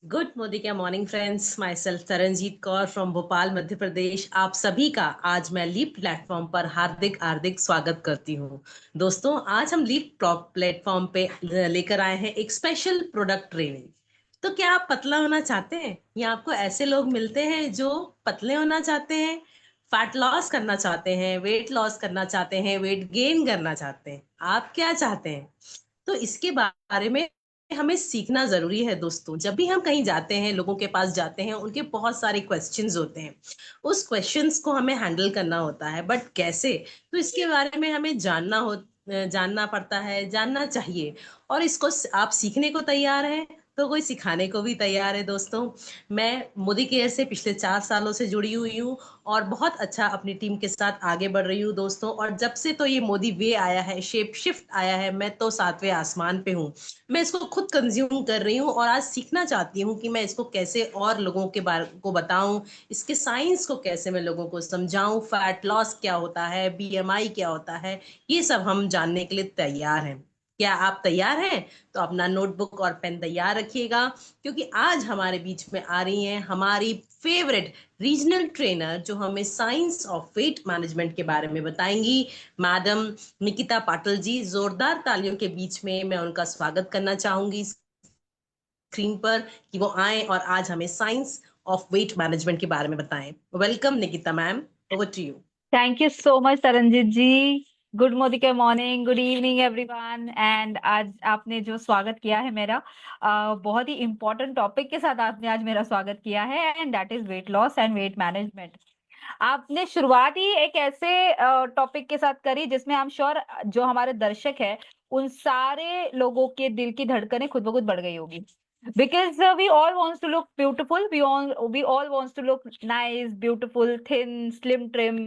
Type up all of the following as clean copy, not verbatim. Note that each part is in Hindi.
गुड मोदिका morning friends, myself Taranjeet Kaur from Bhopal Madhya Pradesh. आप सभी का आज मैं लीप प्लेटफॉर्म पर हार्दिक हार्दिक स्वागत करती हूँ। दोस्तों, आज हम लीप प्लेटफॉर्म पे लेकर आए हैं एक स्पेशल प्रोडक्ट ट्रेनिंग। तो क्या आप पतला होना चाहते हैं या आपको ऐसे लोग मिलते हैं जो पतले होना चाहते हैं, फैट लॉस करना चाहते हैं, वेट लॉस करना चाहते हैं, वेट गेन करना चाहते हैं? आप क्या चाहते हैं? तो इसके बारे में हमें सीखना जरूरी है दोस्तों। जब भी हम कहीं जाते हैं, लोगों के पास जाते हैं, उनके बहुत सारे क्वेश्चंस होते हैं। उस क्वेश्चंस को हमें हैंडल करना होता है, बट कैसे? तो इसके बारे में हमें जानना पड़ता है, जानना चाहिए। और इसको आप सीखने को तैयार हैं तो कोई सिखाने को भी तैयार है दोस्तों। मैं मोदी केयर से पिछले 4 सालों से जुड़ी हुई हूँ और बहुत अच्छा अपनी टीम के साथ आगे बढ़ रही हूँ दोस्तों। और जब से तो ये मोदी वे आया है, शेप शिफ्ट आया है, मैं तो 7वें आसमान पे हूँ। मैं इसको खुद कंज्यूम कर रही हूँ और आज सीखना चाहती हूँ कि मैं इसको कैसे और लोगों के बारे को बताऊं, इसके साइंस को कैसे मैं लोगों को समझाऊं, फैट लॉस क्या होता है, बीएमआई क्या होता है, ये सब हम जानने के लिए तैयार हैं। क्या आप तैयार हैं? तो अपना नोटबुक और पेन तैयार रखिएगा, क्योंकि आज हमारे बीच में आ रही हैं हमारी फेवरेट रीजनल ट्रेनर, जो हमें साइंस ऑफ वेट मैनेजमेंट के बारे में बताएंगी। मैडम निकिता पाटिल जी, जोरदार तालियों के बीच में मैं उनका स्वागत करना चाहूंगी स्क्रीन पर, कि वो आए और आज हमें साइंस ऑफ वेट मैनेजमेंट के बारे में बताएं। Welcome Nikita ma'am, over to you. Thank you so much Taranjeet ji. Good morning, morning, good evening everyone. And आज आपने जो स्वागत किया है मेरा, बहुत ही इंपॉर्टेंट टॉपिक के साथ आपने आज मेरा स्वागत किया है, and that is weight loss and weight management. आपने शुरुआत ही एक ऐसे टॉपिक के साथ करी जिसमें आई एम श्योर जो हमारे दर्शक है उन सारे लोगों के दिल की धड़कनें खुद ब खुद बढ़ गई होगी। Because we all wants to look beautiful, we all wants to look nice, beautiful, thin, slim, trim।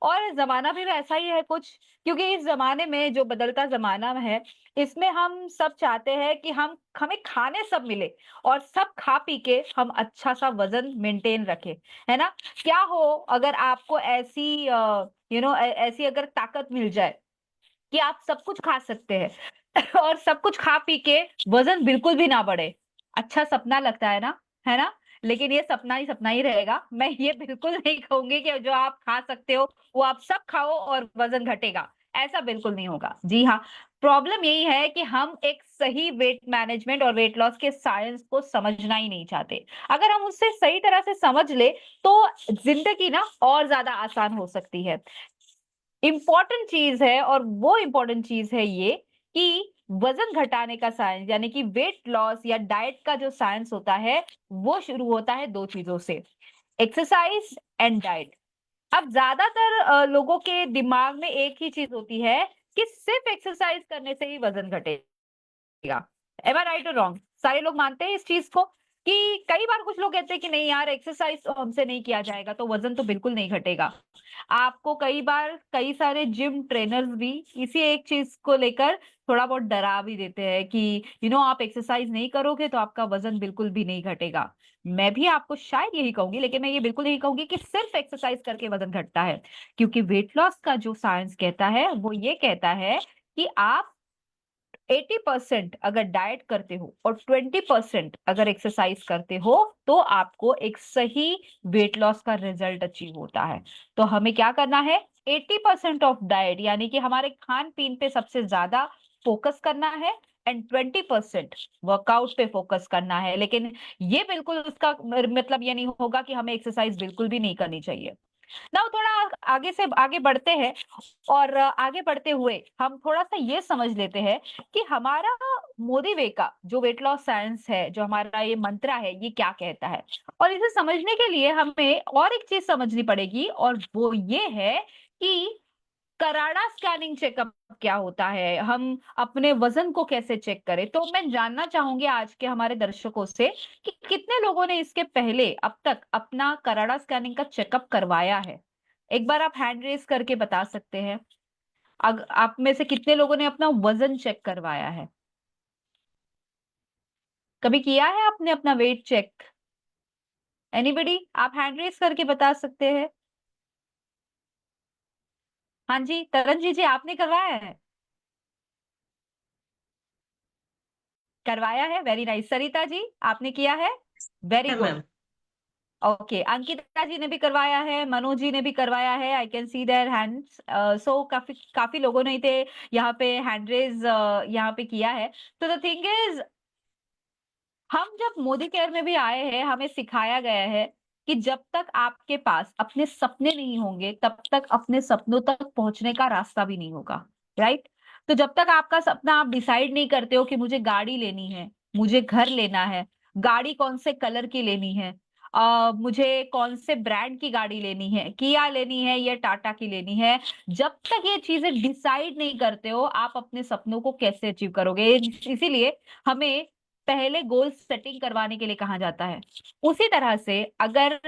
और जमाना भी वैसा ही है कुछ, क्योंकि इस जमाने में जो बदलता जमाना है, इसमें हम सब चाहते हैं कि हमें खाने सब मिले और सब खा पी के हम अच्छा सा वजन मेंटेन रखें, है ना। क्या हो अगर आपको ऐसी ऐसी अगर ताकत मिल जाए कि आप सब कुछ खा सकते हैं और सब कुछ खा पी के वजन बिल्कुल भी ना बढ़े। अच्छा सपना लगता है ना, है ना। लेकिन ये सपना ही रहेगा। मैं ये बिल्कुल नहीं कहूंगी कि जो आप खा सकते हो वो आप सब खाओ और वजन घटेगा। ऐसा बिल्कुल नहीं होगा। जी हाँ, प्रॉब्लम यही है कि हम एक सही वेट मैनेजमेंट और वेट लॉस के साइंस को समझना ही नहीं चाहते। अगर हम उससे सही तरह से समझ ले तो जिंदगी ना और ज्यादा आसान हो सकती है। इम्पॉर्टेंट चीज है, और वो इम्पोर्टेंट चीज है ये कि वजन घटाने का साइंस यानी कि वेट लॉस या डाइट का जो साइंस होता है वो शुरू होता है दो चीजों से, एक्सरसाइज एंड डाइट। अब ज्यादातर लोगों के दिमाग में एक ही चीज होती है कि सिर्फ एक्सरसाइज करने से ही वजन घटेगा। एम आई राइट और रॉन्ग? सारे लोग मानते हैं इस चीज को कि कई बार कुछ लोग कहते हैं कि नहीं यार, एक्सरसाइज तो हमसे नहीं किया जाएगा तो वजन तो बिल्कुल नहीं घटेगा। आपको कई बार कई सारे जिम ट्रेनर्स भी इसी एक चीज को लेकर थोड़ा बहुत डरा भी देते हैं कि आप एक्सरसाइज नहीं करोगे तो आपका वजन बिल्कुल भी नहीं घटेगा। मैं भी आपको शायद यही कहूंगी, लेकिन मैं ये बिल्कुल नहीं कहूंगी कि सिर्फ एक्सरसाइज करके वजन घटता है। क्योंकि वेट लॉस का जो साइंस कहता है वो ये कहता है कि आप 80% अगर डाइट करते हो और 20% अगर एक्सरसाइज करते हो तो आपको एक सही वेट लॉस का रिजल्ट अचीव होता है। तो हमें क्या करना है, 80% ऑफ डाइट यानी कि हमारे खान पीन पे सबसे ज्यादा फोकस करना है, एंड 20% वर्कआउट पे फोकस करना है। लेकिन ये बिल्कुल उसका मतलब ये नहीं होगा कि हमें एक्सरसाइज बिल्कुल भी नहीं करनी चाहिए ना। थोड़ा आगे से आगे बढ़ते हैं, और आगे बढ़ते हुए हम थोड़ा सा ये समझ लेते हैं कि हमारा मोदी वे का जो वेट लॉस साइंस है, जो हमारा ये मंत्रा है, ये क्या कहता है। और इसे समझने के लिए हमें और एक चीज समझनी पड़ेगी, और वो ये है कि कराड़ा स्कैनिंग चेकअप क्या होता है, हम अपने वजन को कैसे चेक करें। तो मैं जानना चाहूंगी आज के हमारे दर्शकों से कि कितने लोगों ने इसके पहले अब तक अपना कराड़ा स्कैनिंग का चेकअप करवाया है। एक बार आप हैंड रेस करके बता सकते हैं। आप में से कितने लोगों ने अपना वजन चेक करवाया है? कभी किया है आपने अपना वेट चेक? एनीबडी? आप हैंड रेस करके बता सकते हैं। हाँ जी, तरन जी आपने करवाया है? करवाया है, वेरी नाइस। सरिता जी, आपने किया है? वेरी है गुड। मैम। ओके, अंकिता जी ने भी करवाया है, मनोज जी ने भी करवाया है, I can see their hands. So काफी काफी लोगों ने थे यहाँ पे हैंड रेज यहाँ पे किया है। तो द थिंग इज, हम जब मोदी केयर में भी आए हैं, हमें सिखाया गया है कि जब तक आपके पास अपने सपने नहीं होंगे तब तक अपने सपनों तक पहुंचने का रास्ता भी नहीं होगा, राइट? तो जब तक आपका सपना आप डिसाइड नहीं करते हो कि मुझे गाड़ी लेनी है, मुझे घर लेना है, गाड़ी कौन से कलर की लेनी है, मुझे कौन से ब्रांड की गाड़ी लेनी है, किया लेनी है या टाटा की लेनी है, जब तक ये चीजें डिसाइड नहीं करते हो आप अपने सपनों को कैसे अचीव करोगे? इसीलिए हमें पहले गोल सेटिंग करवाने के लिए कहा जाता है। उसी तरह से अगर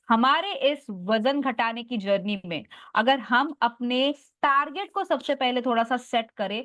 हमारे इस वजन घटाने की जर्नी में अगर हम अपने टारगेट को सबसे पहले थोड़ा सा सेट करें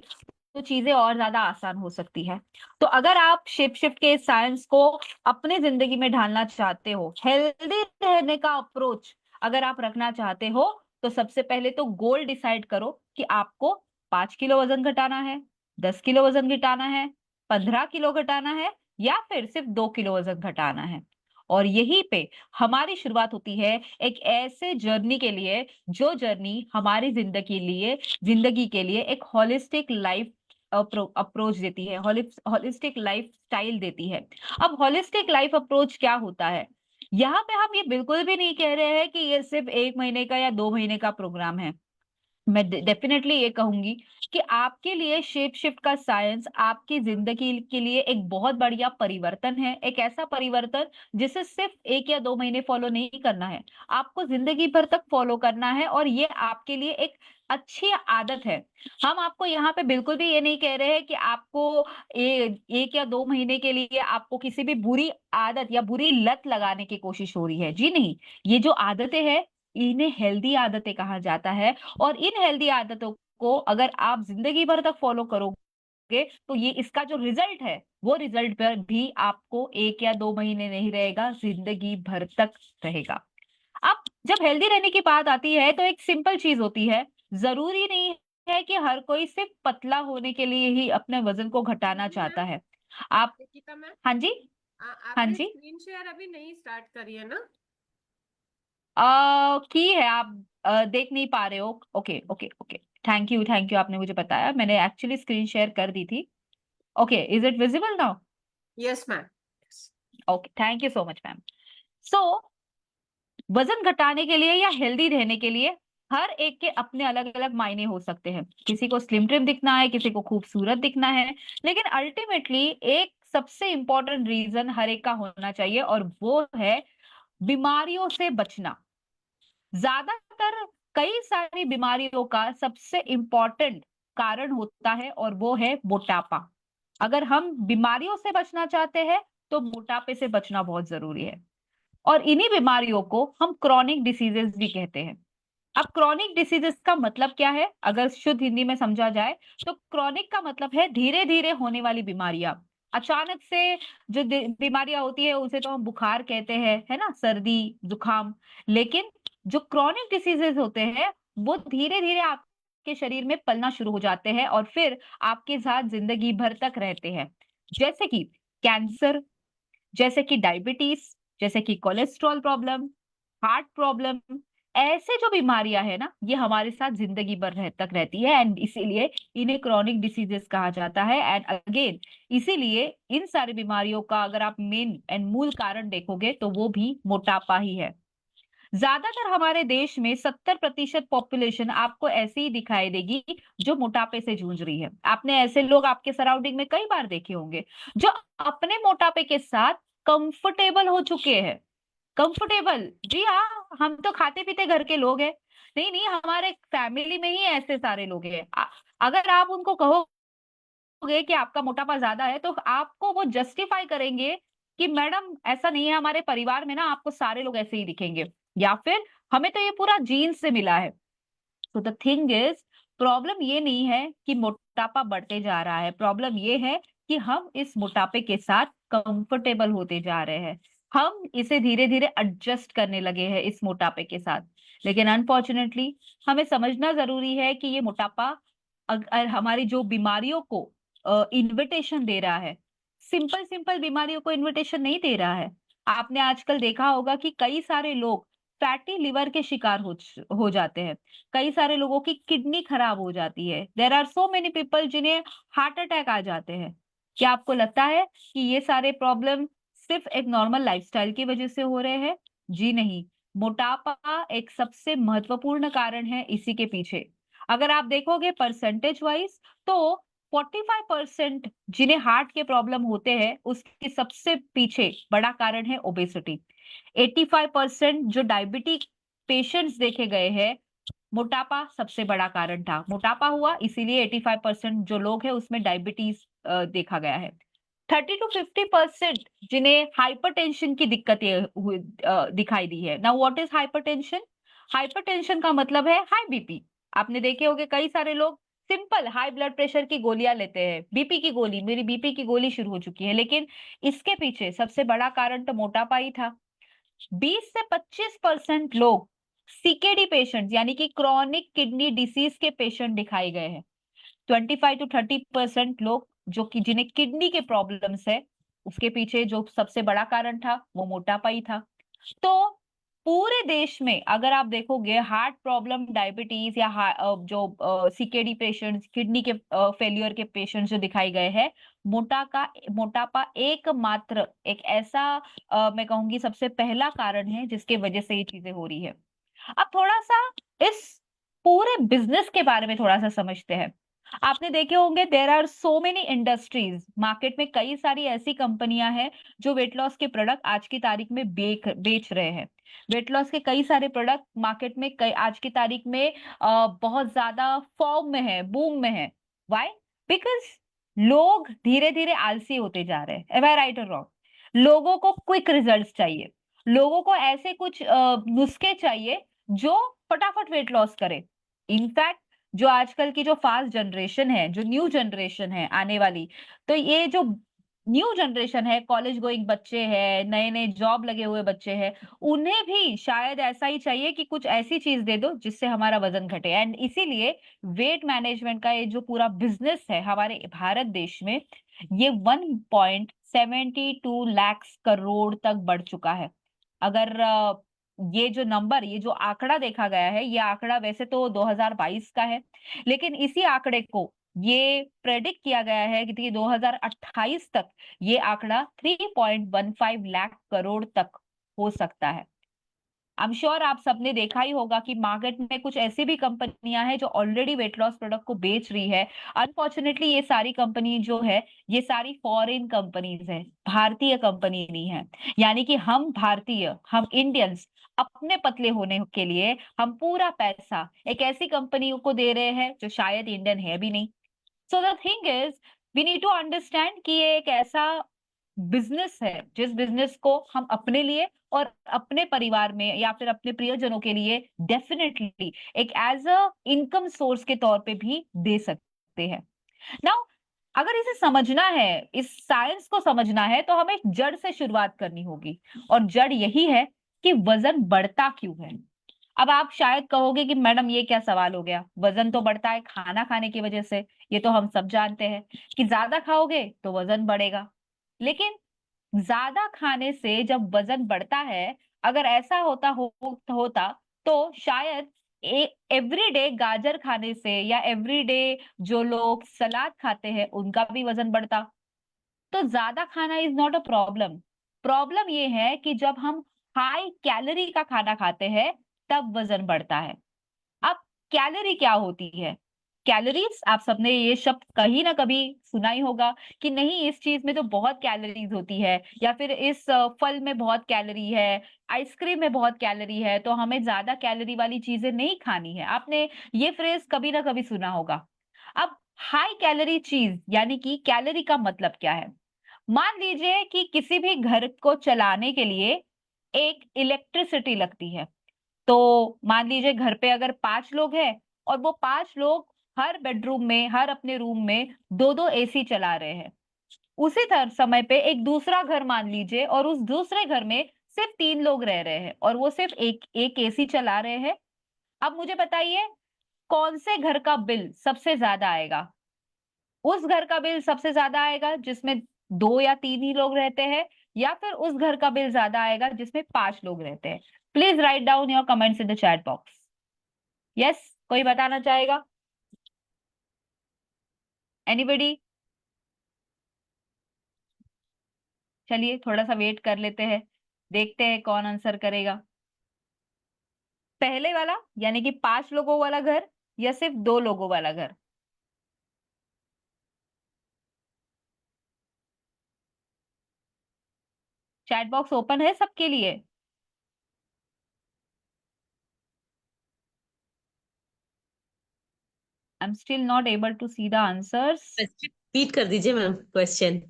तो चीजें और ज्यादा आसान हो सकती है। तो अगर आप शेप शिफ्ट के साइंस को अपने जिंदगी में ढालना चाहते हो, हेल्दी रहने का अप्रोच अगर आप रखना चाहते हो, तो सबसे पहले तो गोल डिसाइड करो कि आपको 5 किलो वजन घटाना है, 10 किलो वजन घटाना है, 15 किलो घटाना है, या फिर सिर्फ 2 किलो वजन घटाना है। और यहीं पे हमारी शुरुआत होती है एक ऐसे जर्नी के लिए जो जर्नी हमारी जिंदगी के लिए एक होलिस्टिक लाइफ अप्रोच देती है, होलिस्टिक लाइफ स्टाइल देती है। अब होलिस्टिक लाइफ अप्रोच क्या होता है? यहाँ पे हम ये बिल्कुल भी नहीं कह रहे हैं कि ये सिर्फ 1 महीने का या 2 महीने का प्रोग्राम है। मैं डेफिनेटली ये कहूंगी कि आपके लिए शेप शिफ्ट का साइंस आपकी जिंदगी के लिए एक बहुत बढ़िया परिवर्तन है, एक ऐसा परिवर्तन जिसे सिर्फ 1 या 2 महीने फॉलो नहीं करना है, आपको जिंदगी भर तक फॉलो करना है, और ये आपके लिए एक अच्छी आदत है। हम आपको यहाँ पे बिल्कुल भी ये नहीं कह रहे हैं कि आपको 1 या 2 महीने के लिए आपको किसी भी बुरी आदत या बुरी लत लगाने की कोशिश हो रही है, जी नहीं। ये जो आदतें हैं इन्हें हेल्दी आदतें कहा जाता है, और इन हेल्दी आदतों को अगर आप जिंदगी भर तक फॉलो करोगे तो ये इसका जो रिजल्ट है वो रिजल्ट पर भी आपको 1 या 2 महीने नहीं रहेगा, जिंदगी भर तक रहेगा। अब जब हेल्दी रहने की बात आती है तो एक सिंपल चीज होती है, जरूरी नहीं है कि हर कोई सिर्फ पतला होने के लिए ही अपने वजन को घटाना निकिता चाहता मैम, है। आप, निकिता मैम, हाँ जी, हाँ आपने जी, स्क्रीन शेयर अभी नहीं स्टार्ट करी है ना? की है, आप देख नहीं पा रहे हो? Okay okay okay, thank you, आपने मुझे बताया, मैंने एक्चुअली स्क्रीन शेयर कर दी थी। Okay, is it visible now? Yes ma'am. Okay, thank you so much ma'am. So वजन घटाने के लिए या हेल्दी रहने के लिए हर एक के अपने अलग अलग मायने हो सकते हैं। किसी को स्लिम ट्रिम दिखना है, किसी को खूबसूरत दिखना है, लेकिन अल्टीमेटली एक सबसे इंपॉर्टेंट रीजन हर एक का होना चाहिए, और वो है बीमारियों से बचना। ज्यादातर कई सारी बीमारियों का सबसे इंपॉर्टेंट कारण होता है और वो है मोटापा। अगर हम बीमारियों से बचना चाहते हैं तो मोटापे से बचना बहुत जरूरी है, और इन्हीं बीमारियों को हम क्रॉनिक डिसीजेस भी कहते हैं। अब क्रॉनिक डिसीजेस का मतलब क्या है? अगर शुद्ध हिंदी में समझा जाए तो क्रॉनिक का मतलब है धीरे धीरे होने वाली बीमारियां। अचानक से जो बीमारियां होती है उसे तो हम बुखार कहते हैं, है ना, सर्दी जुकाम। लेकिन जो क्रॉनिक डिसीजेस होते हैं वो धीरे धीरे आपके शरीर में पलना शुरू हो जाते हैं और फिर आपके साथ जिंदगी भर तक रहते हैं। जैसे कि कैंसर, जैसे कि डायबिटीज, जैसे कि कोलेस्ट्रॉल प्रॉब्लम, हार्ट प्रॉब्लम। ऐसे जो बीमारियां है ना ये हमारे साथ जिंदगी भर तक रहती है, एंड इसीलिए इन्हें क्रॉनिक डिसीजेस कहा जाता है। एंड अगेन इसीलिए इन सारी बीमारियों का अगर आप मेन एंड मूल कारण देखोगे तो वो भी मोटापा ही है। ज्यादातर हमारे देश में 70% पॉपुलेशन आपको ऐसी ही दिखाई देगी जो मोटापे से जूझ रही है। आपने ऐसे लोग आपके सराउंडिंग में कई बार देखे होंगे जो अपने मोटापे के साथ कंफर्टेबल हो चुके हैं। कंफर्टेबल, जी हाँ, हम तो खाते पीते घर के लोग हैं। नहीं नहीं, हमारे फैमिली में ही ऐसे सारे लोग हैं। अगर आप उनको कहोगे कि आपका मोटापा ज्यादा है तो आपको वो जस्टिफाई करेंगे कि मैडम ऐसा नहीं है, हमारे परिवार में ना आपको सारे लोग ऐसे ही दिखेंगे, या फिर हमें तो ये पूरा जीन से मिला है। तो द थिंग इज, प्रॉब्लम ये नहीं है कि मोटापा बढ़ते जा रहा है, प्रॉब्लम ये है कि हम इस मोटापे के साथ कंफर्टेबल होते जा रहे हैं। हम इसे धीरे धीरे एडजस्ट करने लगे हैं इस मोटापे के साथ। लेकिन अनफॉर्चुनेटली हमें समझना जरूरी है कि ये मोटापा अगर हमारी जो बीमारियों को इनविटेशन दे रहा है, सिंपल सिंपल बीमारियों को इनविटेशन नहीं दे रहा है। आपने आजकल देखा होगा कि कई सारे लोग फैटी लिवर के शिकार हो जाते हैं। कई सारे लोगों की किडनी खराब हो जाती है। There are so many people जिन्हें हार्ट अटैक आ जाते हैं। क्या आपको लगता है कि ये सारे प्रॉब्लम सिर्फ एक नॉर्मल लाइफस्टाइल की वजह से हो रहे हैं? जी नहीं। मोटापा एक सबसे महत्वपूर्ण कारण है इसी के पीछे। अगर आप देखोगे परसेंटेज वाइज, तो 45% जिन्हें हार्ट के प्रॉब्लम होते हैं उसके सबसे पीछे बड़ा कारण है ओबेसिटी। 85% जो डायबिटिक पेशेंट्स देखे गए हैं, मोटापा सबसे बड़ा कारण था। मोटापा हुआ इसीलिए 85% जो लोग हैं उसमें डायबिटीज देखा गया है। 30 to 50% जिन्हें हाइपरटेंशन की दिक्कतें दिखाई दी है। Now what is hypertension? Hypertension का मतलब है हाई बीपी। आपने देखे होंगे कई सारे लोग सिंपल हाई ब्लड प्रेशर की गोलियां लेते हैं, बीपी की गोली, मेरी बीपी की गोली शुरू हो चुकी है, लेकिन इसके पीछे सबसे बड़ा कारण तो मोटापा ही था। 20 से 25% लोग सीकेडी पेशेंट यानी कि क्रॉनिक किडनी डिसीज के पेशेंट दिखाए गए हैं। 25 to 30% लोग जो कि जिन्हें किडनी के प्रॉब्लम्स है, उसके पीछे जो सबसे बड़ा कारण था वो मोटापा ही था। तो पूरे देश में अगर आप देखोगे हार्ट प्रॉब्लम, डायबिटीज या जो सीकेडी पेशेंट्स, किडनी के फेलियर के पेशेंट्स जो दिखाई गए हैं, मोटापा एकमात्र एक ऐसा मैं कहूंगी सबसे पहला कारण है जिसके वजह से ये चीजें हो रही है। अब थोड़ा सा इस पूरे बिजनेस के बारे में थोड़ा सा समझते हैं। आपने देखे होंगे there are so many industries, market में कई सारी ऐसी कंपनियां हैं जो वेट लॉस के प्रोडक्ट आज की तारीख में बेच रहे हैं। वेट लॉस के कई सारे प्रोडक्ट मार्केट में कई आज की तारीख में बहुत ज्यादा फॉर्म में है, बूम में है। व्हाई? बिकॉज लोग धीरे धीरे आलसी होते जा रहे हैं। एम आई राइट और रॉन्ग? लोगों को क्विक रिजल्ट्स चाहिए। लोगों को ऐसे कुछ नुस्खे चाहिए जो फटाफट वेट लॉस करे। इनफैक्ट जो आजकल की जो फास्ट जनरेशन है, जो न्यू जनरेशन है आने वाली, तो ये जो न्यू जनरेशन है, कॉलेज गोइंग बच्चे हैं, नए नए जॉब लगे हुए बच्चे हैं, उन्हें भी शायद ऐसा ही चाहिए कि कुछ ऐसी चीज दे दो जिससे हमारा वजन घटे। एंड इसीलिए वेट मैनेजमेंट का ये जो पूरा बिजनेस है हमारे भारत देश में, ये 1.72 लाख करोड़ तक बढ़ चुका है। अगर ये जो नंबर, ये जो आंकड़ा देखा गया है, ये आंकड़ा वैसे तो 2022 का है, लेकिन इसी आंकड़े को ये प्रेडिक्ट किया गया है कि 2028 तक ये आंकड़ा 3.15 लाख करोड़ तक हो सकता है। आई एम श्योर आप सबने देखा ही होगा कि मार्केट में कुछ ऐसी भी कंपनियां हैं जो ऑलरेडी वेट लॉस प्रोडक्ट को बेच रही है। अनफॉर्चुनेटली ये सारी कंपनी जो है, ये सारी फॉरेन कंपनीज है, भारतीय कंपनी नहीं है। यानी कि हम भारतीय, हम इंडियंस अपने पतले होने के लिए हम पूरा पैसा एक ऐसी कंपनी को दे रहे हैं जो शायद इंडियन है भी नहीं। So the thing is, we need to understand कि ये एक ऐसा बिजनेस है जिस बिजनेस को हम अपने लिए और अपने परिवार में या फिर अपने प्रियजनों के लिए डेफिनेटली एक एज अ इनकम सोर्स के तौर पे भी दे सकते हैं। नाउ अगर इसे समझना है, इस साइंस को समझना है, तो हमें जड़ से शुरुआत करनी होगी। और जड़ यही है कि वजन बढ़ता क्यों है। अब आप शायद कहोगे कि मैडम ये क्या सवाल हो गया, वजन तो बढ़ता है खाना खाने की वजह से, ये तो हम सब जानते हैं कि ज्यादा खाओगे तो वजन बढ़ेगा। लेकिन ज्यादा खाने से जब वजन बढ़ता है, अगर ऐसा होता तो शायद एवरीडे गाजर खाने से या एवरीडे जो लोग सलाद खाते हैं उनका भी वजन बढ़ता। तो ज्यादा खाना is not a problem. Problem ये है कि जब हम हाई कैलोरी का खाना खाते हैं तब वजन बढ़ता है। अब कैलोरी क्या होती है? कैलोरीज, आप सबने ये शब्द कहीं ना कभी सुना ही होगा कि नहीं इस चीज में तो बहुत कैलोरीज होती है, या फिर इस फल में बहुत कैलोरी है, आइसक्रीम में बहुत कैलोरी है, तो हमें ज्यादा कैलोरी वाली चीजें नहीं खानी है। आपने ये फ्रेज कभी ना कभी सुना होगा। अब हाई कैलोरी चीज यानी कि कैलोरी का मतलब क्या है? मान लीजिए कि किसी भी घर को चलाने के लिए एक इलेक्ट्रिसिटी लगती है। तो मान लीजिए घर पे अगर 5 लोग हैं और वो 5 लोग हर बेडरूम में, हर अपने रूम में दो दो एसी चला रहे हैं। उसी समय पे एक दूसरा घर मान लीजिए और उस दूसरे घर में सिर्फ 3 लोग रह रहे हैं और वो सिर्फ एक एक एसी चला रहे हैं। अब मुझे बताइए कौन से घर का बिल सबसे ज्यादा आएगा? उस घर का बिल सबसे ज्यादा आएगा जिसमें 2 या 3 ही लोग रहते हैं, या फिर उस घर का बिल ज्यादा आएगा जिसमें 5 लोग रहते हैं? Please write down your comments in the chat box. Yes, कोई बताना चाहेगा? एनीबडी? चलिए थोड़ा सा वेट कर लेते हैं, देखते हैं कौन आंसर करेगा। पहले वाला यानी कि 5 लोगों वाला घर या सिर्फ 2 लोगों वाला घर? चैट बॉक्स ओपन है सबके लिए? I am still not able to see the answers. Repeat कर दीजिए मैम क्वेश्चन।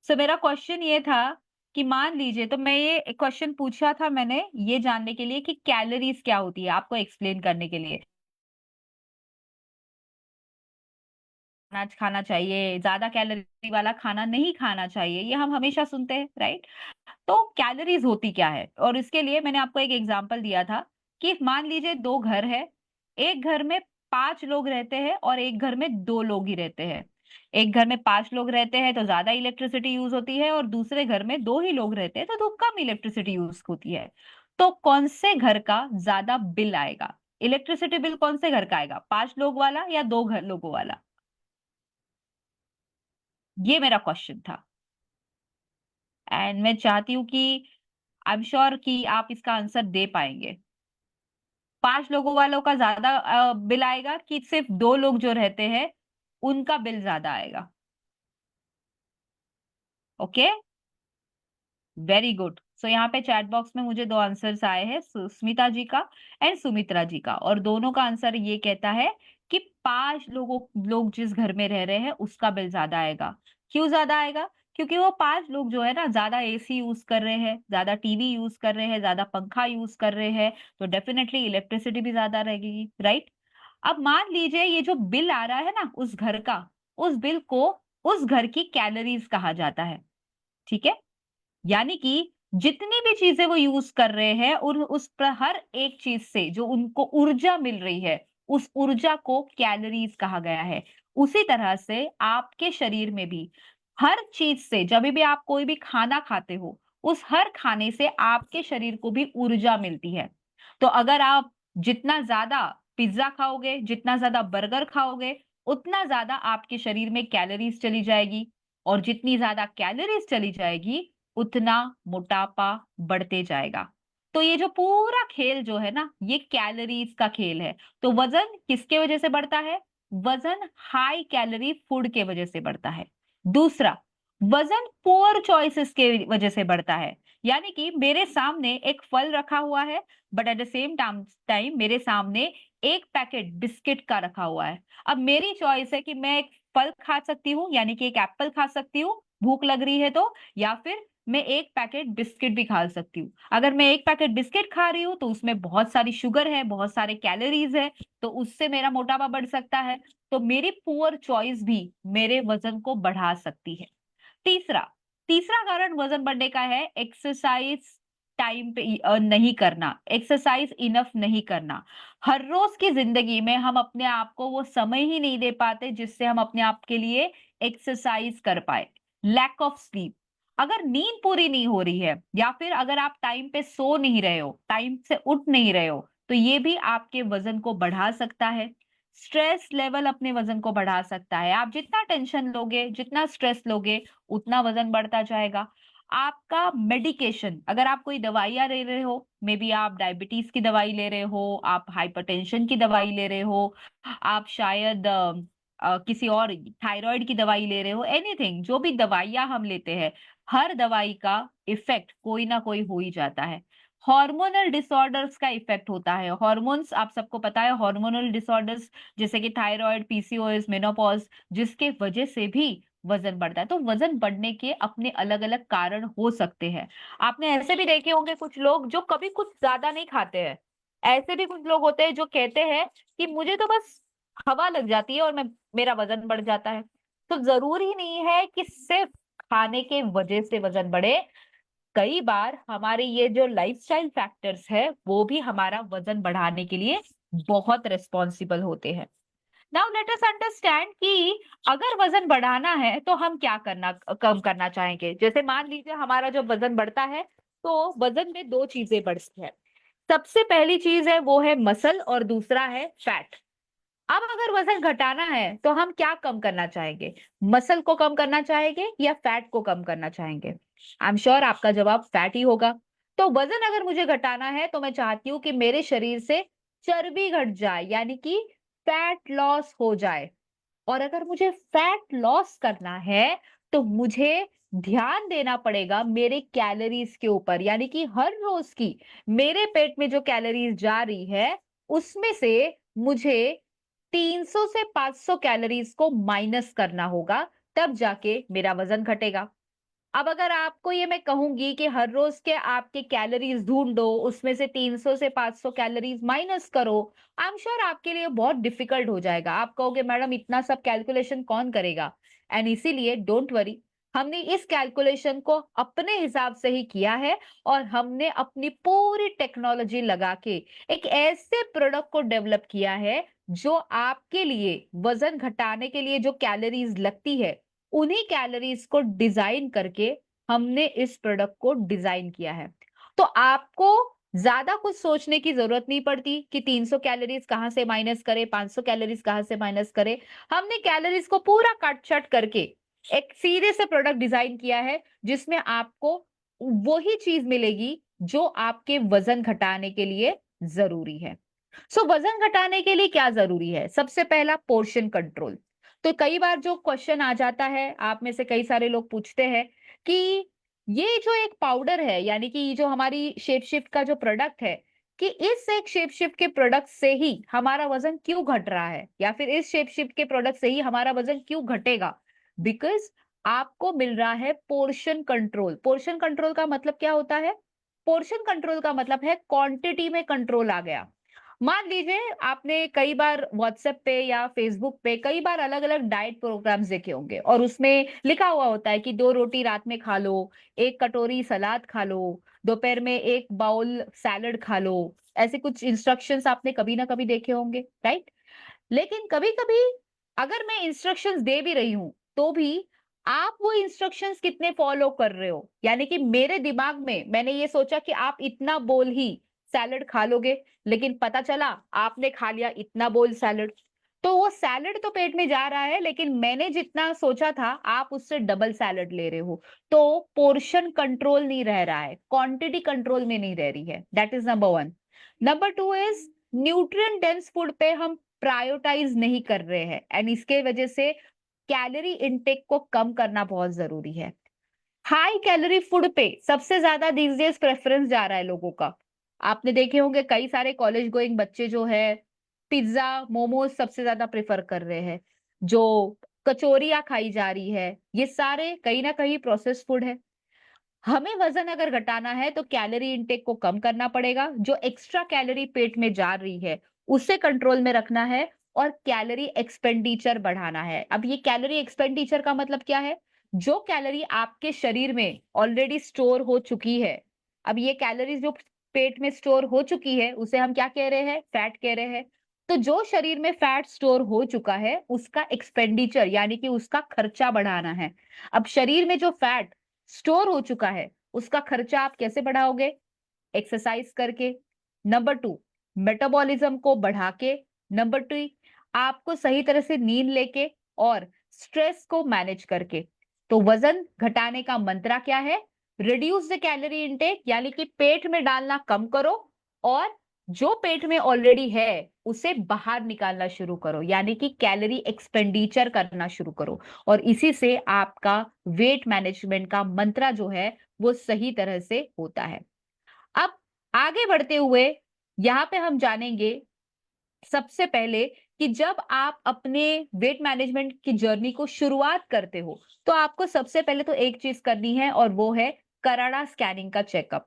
सो मेरा क्वेश्चन ये था कि मान लीजिए, तो मैं ये क्वेश्चन पूछा था मैंने ये जानने के लिए कि कैलोरीज क्या होती है, आपको एक्सप्लेन करने के लिए। अनाज खाना चाहिए, ज्यादा कैलोरी वाला खाना नहीं खाना चाहिए, ये हम हमेशा सुनते हैं, राइट? तो कैलोरीज होती क्या है, और इसके लिए मैंने आपको एक एग्जांपल दिया था कि मान लीजिए 2 घर है, एक घर में 5 लोग रहते हैं और एक घर में 2 लोग ही रहते हैं। एक घर में 5 लोग रहते हैं तो ज्यादा इलेक्ट्रिसिटी यूज होती है, और दूसरे घर में 2 ही लोग रहते हैं तो कम इलेक्ट्रिसिटी यूज होती है। तो कौन से घर का ज्यादा बिल आएगा? इलेक्ट्रिसिटी बिल कौन से घर का आएगा, 5 लोग वाला या 2 घर लोगों वाला? ये मेरा क्वेश्चन था, एंड मैं चाहती हूँ कि आई एम श्योर कि आप इसका आंसर दे पाएंगे। 5 लोगों वालों का ज्यादा बिल आएगा कि सिर्फ 2 लोग जो रहते हैं उनका बिल ज्यादा आएगा? Okay, very good. सो यहाँ पे चैट बॉक्स में मुझे 2 आंसर्स आए हैं, सुस्मिता जी का एंड सुमित्रा जी का, और दोनों का आंसर ये कहता है कि 5 लोग जिस घर में रह रहे हैं उसका बिल ज्यादा आएगा। क्यों ज्यादा आएगा? क्योंकि वो 5 लोग जो है ना ज्यादा एसी यूज कर रहे हैं, ज्यादा टीवी यूज कर रहे हैं, ज्यादा पंखा यूज कर रहे हैं, तो डेफिनेटली इलेक्ट्रिसिटी भी ज्यादा रहेगी, राइट? अब मान लीजिए ये जो बिल आ रहा है ना उस घर का, उस बिल को उस घर की कैलोरीज कहा जाता है, ठीक है? यानी कि जितनी भी चीजें वो यूज कर रहे हैं और उस पर हर एक चीज से जो उनको ऊर्जा मिल रही है, उस ऊर्जा को कैलोरीज कहा गया है। उसी तरह से आपके शरीर में भी हर चीज से, जब भी आप कोई भी खाना खाते हो, उस हर खाने से आपके शरीर को भी ऊर्जा मिलती है। तो अगर आप जितना ज्यादा पिज्जा खाओगे, जितना ज्यादा बर्गर खाओगे, उतना ज्यादा आपके शरीर में कैलोरीज चली जाएगी, और जितनी ज्यादा कैलोरीज चली जाएगी उतना मोटापा बढ़ते जाएगा। तो ये जो पूरा खेल जो है ना, ये कैलोरीज का खेल है। तो वजन किसके वजह से बढ़ता है? वजन हाई कैलोरी फूड के वजह से बढ़ता है। दूसरा, वजन पुअर चॉइसेस के वजह से बढ़ता है। यानी कि मेरे सामने एक फल रखा हुआ है, but at the same time मेरे सामने एक पैकेट बिस्किट का रखा हुआ है। अब मेरी चॉइस है कि मैं एक फल खा सकती हूँ, यानी कि एक एप्पल खा सकती हूँ भूख लग रही है तो, या फिर मैं एक पैकेट बिस्किट भी खा सकती हूँ। अगर मैं एक पैकेट बिस्किट खा रही हूँ तो उसमें बहुत सारी शुगर है, बहुत सारे कैलोरीज है, तो उससे मेरा मोटापा बढ़ सकता है। तो मेरी पुअर चॉइस भी मेरे वजन को बढ़ा सकती है। तीसरा तीसरा कारण वजन बढ़ने का है एक्सरसाइज टाइम पे नहीं करना, एक्सरसाइज इनफ नहीं करना। हर रोज की जिंदगी में हम अपने आप को वो समय ही नहीं दे पाते जिससे हम अपने आप के लिए एक्सरसाइज कर पाए। लैक ऑफ स्लीप, अगर नींद पूरी नहीं हो रही है, या फिर अगर आप टाइम पे सो नहीं रहे हो, टाइम से उठ नहीं रहे हो, तो ये भी आपके वजन को बढ़ा सकता है। स्ट्रेस लेवल अपने वजन को बढ़ा सकता है। आप जितना टेंशन लोगे, जितना स्ट्रेस लोगे, उतना वजन बढ़ता जाएगा। आपका मेडिकेशन, अगर आप कोई दवाइयां ले रहे हो, मे बी आप डायबिटीज की दवाई ले रहे हो, आप हाइपरटेंशन की दवाई ले रहे हो, आप शायद किसी और थायराइड की दवाई ले रहे हो, एनीथिंग, जो भी दवाइयां हम लेते हैं, हर दवाई का इफेक्ट कोई ना कोई हो ही जाता है। हार्मोनल डिसऑर्डर्स का इफेक्ट होता है। हॉर्मोन्स आप सबको पता है, हार्मोनल डिसऑर्डर्स जैसे कि थायराइड, पीसीओएस, मेनोपॉज, जिसके वजह से भी वजन बढ़ता है। तो वजन बढ़ने के अपने अलग अलग कारण हो सकते हैं। आपने ऐसे भी देखे होंगे कुछ लोग जो कभी कुछ ज्यादा नहीं खाते हैं। ऐसे भी कुछ लोग होते हैं जो कहते हैं कि मुझे तो बस हवा लग जाती है और मेरा वजन बढ़ जाता है। तो जरूरी नहीं है कि सिर्फ खाने के वजह से वजन बढ़े। कई बार हमारे ये जो लाइफस्टाइल फैक्टर्स है वो भी हमारा वजन बढ़ाने के लिए बहुत रिस्पॉन्सिबल होते हैं। नाउ लेट अस अंडरस्टैंड कि अगर वजन बढ़ाना है तो हम क्या कम करना चाहेंगे। जैसे मान लीजिए हमारा जब वजन बढ़ता है तो वजन में दो चीजें बढ़ती है। सबसे पहली चीज है वो है मसल और दूसरा है फैट। अब अगर वजन घटाना है तो हम क्या कम करना चाहेंगे, मसल को कम करना चाहेंगे या फैट को कम करना चाहेंगे? आई एम श्योर आपका जवाब फैट ही होगा। तो वजन अगर मुझे घटाना है तो मैं चाहती हूँ कि मेरे शरीर से चर्बी घट जाए, यानी कि फैट लॉस हो जाए। और अगर मुझे फैट लॉस करना है तो मुझे ध्यान देना पड़ेगा मेरे कैलोरीज के ऊपर, यानी कि हर रोज की मेरे पेट में जो कैलोरीज जा रही है उसमें से मुझे 300 से 500 कैलोरीज को माइनस करना होगा, तब जाके मेरा वजन घटेगा। अब अगर आपको ये मैं कहूंगी कि हर रोज के आपके कैलोरीज ढूंढो, उसमें से 300 से 500 कैलोरीज माइनस करो, आई एम श्योर आपके लिए बहुत डिफिकल्ट हो जाएगा। आप कहोगे मैडम इतना सब कैलकुलेशन कौन करेगा। एंड इसीलिए डोंट वरी, हमने इस कैलकुलेशन को अपने हिसाब से ही किया है और हमने अपनी पूरी टेक्नोलॉजी लगा के एक ऐसे प्रोडक्ट को डेवलप किया है जो आपके लिए वजन घटाने के लिए जो कैलोरीज लगती है उन्हीं कैलोरीज को डिजाइन करके हमने इस प्रोडक्ट को डिजाइन किया है। तो आपको ज्यादा कुछ सोचने की जरूरत नहीं पड़ती कि 300 कैलोरीज कहाँ से माइनस करे, 500 कैलोरीज कहाँ से माइनस करे। हमने कैलोरीज को पूरा कट छट करके एक सीधे से प्रोडक्ट डिजाइन किया है जिसमें आपको वही चीज मिलेगी जो आपके वजन घटाने के लिए जरूरी है। सो वजन घटाने के लिए क्या जरूरी है? सबसे पहला पोर्शन कंट्रोल। तो कई बार जो क्वेश्चन आ जाता है, आप में से कई सारे लोग पूछते हैं कि ये जो एक पाउडर है, यानी कि ये जो हमारी शेप शिफ्ट का जो प्रोडक्ट है, कि इस एक शेप शिफ्ट के प्रोडक्ट से ही हमारा वजन क्यों घट रहा है, या फिर इस शेप शिफ्ट के प्रोडक्ट से ही हमारा वजन क्यों घटेगा? बिकॉज आपको मिल रहा है पोर्शन कंट्रोल। पोर्शन कंट्रोल का मतलब क्या होता है? पोर्शन कंट्रोल का मतलब है क्वांटिटी में कंट्रोल आ गया। मान लीजिए आपने कई बार व्हाट्सएप पे या फेसबुक पे कई बार अलग अलग डाइट प्रोग्राम्स देखे होंगे और उसमें लिखा हुआ होता है कि 2 रोटी रात में खा लो, 1 कटोरी सलाद खा लो, दोपहर में 1 बाउल सैलड खा लो। ऐसे कुछ इंस्ट्रक्शंस आपने कभी ना कभी देखे होंगे, राइट? लेकिन कभी कभी अगर मैं इंस्ट्रक्शंस दे भी रही हूं तो भी आप वो इंस्ट्रक्शंस कितने फॉलो कर रहे हो। यानी कि मेरे दिमाग में मैंने ये सोचा कि आप इतना बोल ही सैलड खा लोगे, लेकिन पता चला आपने खा लिया इतना बोल सैलड। तो वो सैलड तो पेट में जा रहा है, लेकिन मैंने जितना सोचा था आप उससे डबल सैलड ले रहे हो। तो पोर्शन कंट्रोल नहीं रह रहा है, क्वांटिटी कंट्रोल में नहीं रह रही है। That is number one. Number two is nutrient dense food पे हम प्रायोरिटाइज नहीं कर रहे हैं एंड इसके वजह से कैलोरी इनटेक को कम करना बहुत जरूरी है। हाई कैलोरी फूड पे सबसे ज्यादा दीज डेज प्रेफरेंस जा रहा है लोगों का। आपने देखे होंगे कई सारे कॉलेज गोइंग बच्चे जो है पिज्जा मोमोज सबसे ज्यादा प्रेफर कर रहे हैं। जो कचौरियां खाई जा रही है ये सारे कहीं ना कहीं प्रोसेस फूड है। हमें वजन अगर घटाना है तो कैलोरी इनटेक को कम करना पड़ेगा। जो एक्स्ट्रा कैलोरी पेट में जा रही है उसे कंट्रोल में रखना है और कैलोरी एक्सपेंडिचर बढ़ाना है। अब ये कैलोरी एक्सपेंडिचर का मतलब क्या है? जो कैलोरी आपके शरीर में ऑलरेडी स्टोर हो चुकी है, अब ये कैलोरीज जो पेट में स्टोर हो चुकी है उसे हम क्या कह रहे हैं? फैट कह रहे हैं। तो जो शरीर में फैट स्टोर हो चुका है उसका एक्सपेंडिचर यानी कि उसका खर्चा बढ़ाना है। अब शरीर में जो फैट स्टोर हो चुका है उसका खर्चा आप कैसे बढ़ाओगे? एक्सरसाइज करके। नंबर टू, मेटाबॉलिज्म को बढ़ा के। नंबर थ्री, आपको सही तरह से नींद लेके और स्ट्रेस को मैनेज करके। तो वजन घटाने का मंत्रा क्या है? रिड्यूस द कैलोरी इनटेक, यानी कि पेट में डालना कम करो और जो पेट में ऑलरेडी है उसे बाहर निकालना शुरू करो, यानी कि कैलोरी एक्सपेंडिचर करना शुरू करो। और इसी से आपका वेट मैनेजमेंट का मंत्रा जो है वो सही तरह से होता है। अब आगे बढ़ते हुए यहाँ पे हम जानेंगे सबसे पहले कि जब आप अपने वेट मैनेजमेंट की जर्नी को शुरुआत करते हो तो आपको सबसे पहले तो एक चीज करनी है और वो है कराडा स्कैनिंग का चेकअप।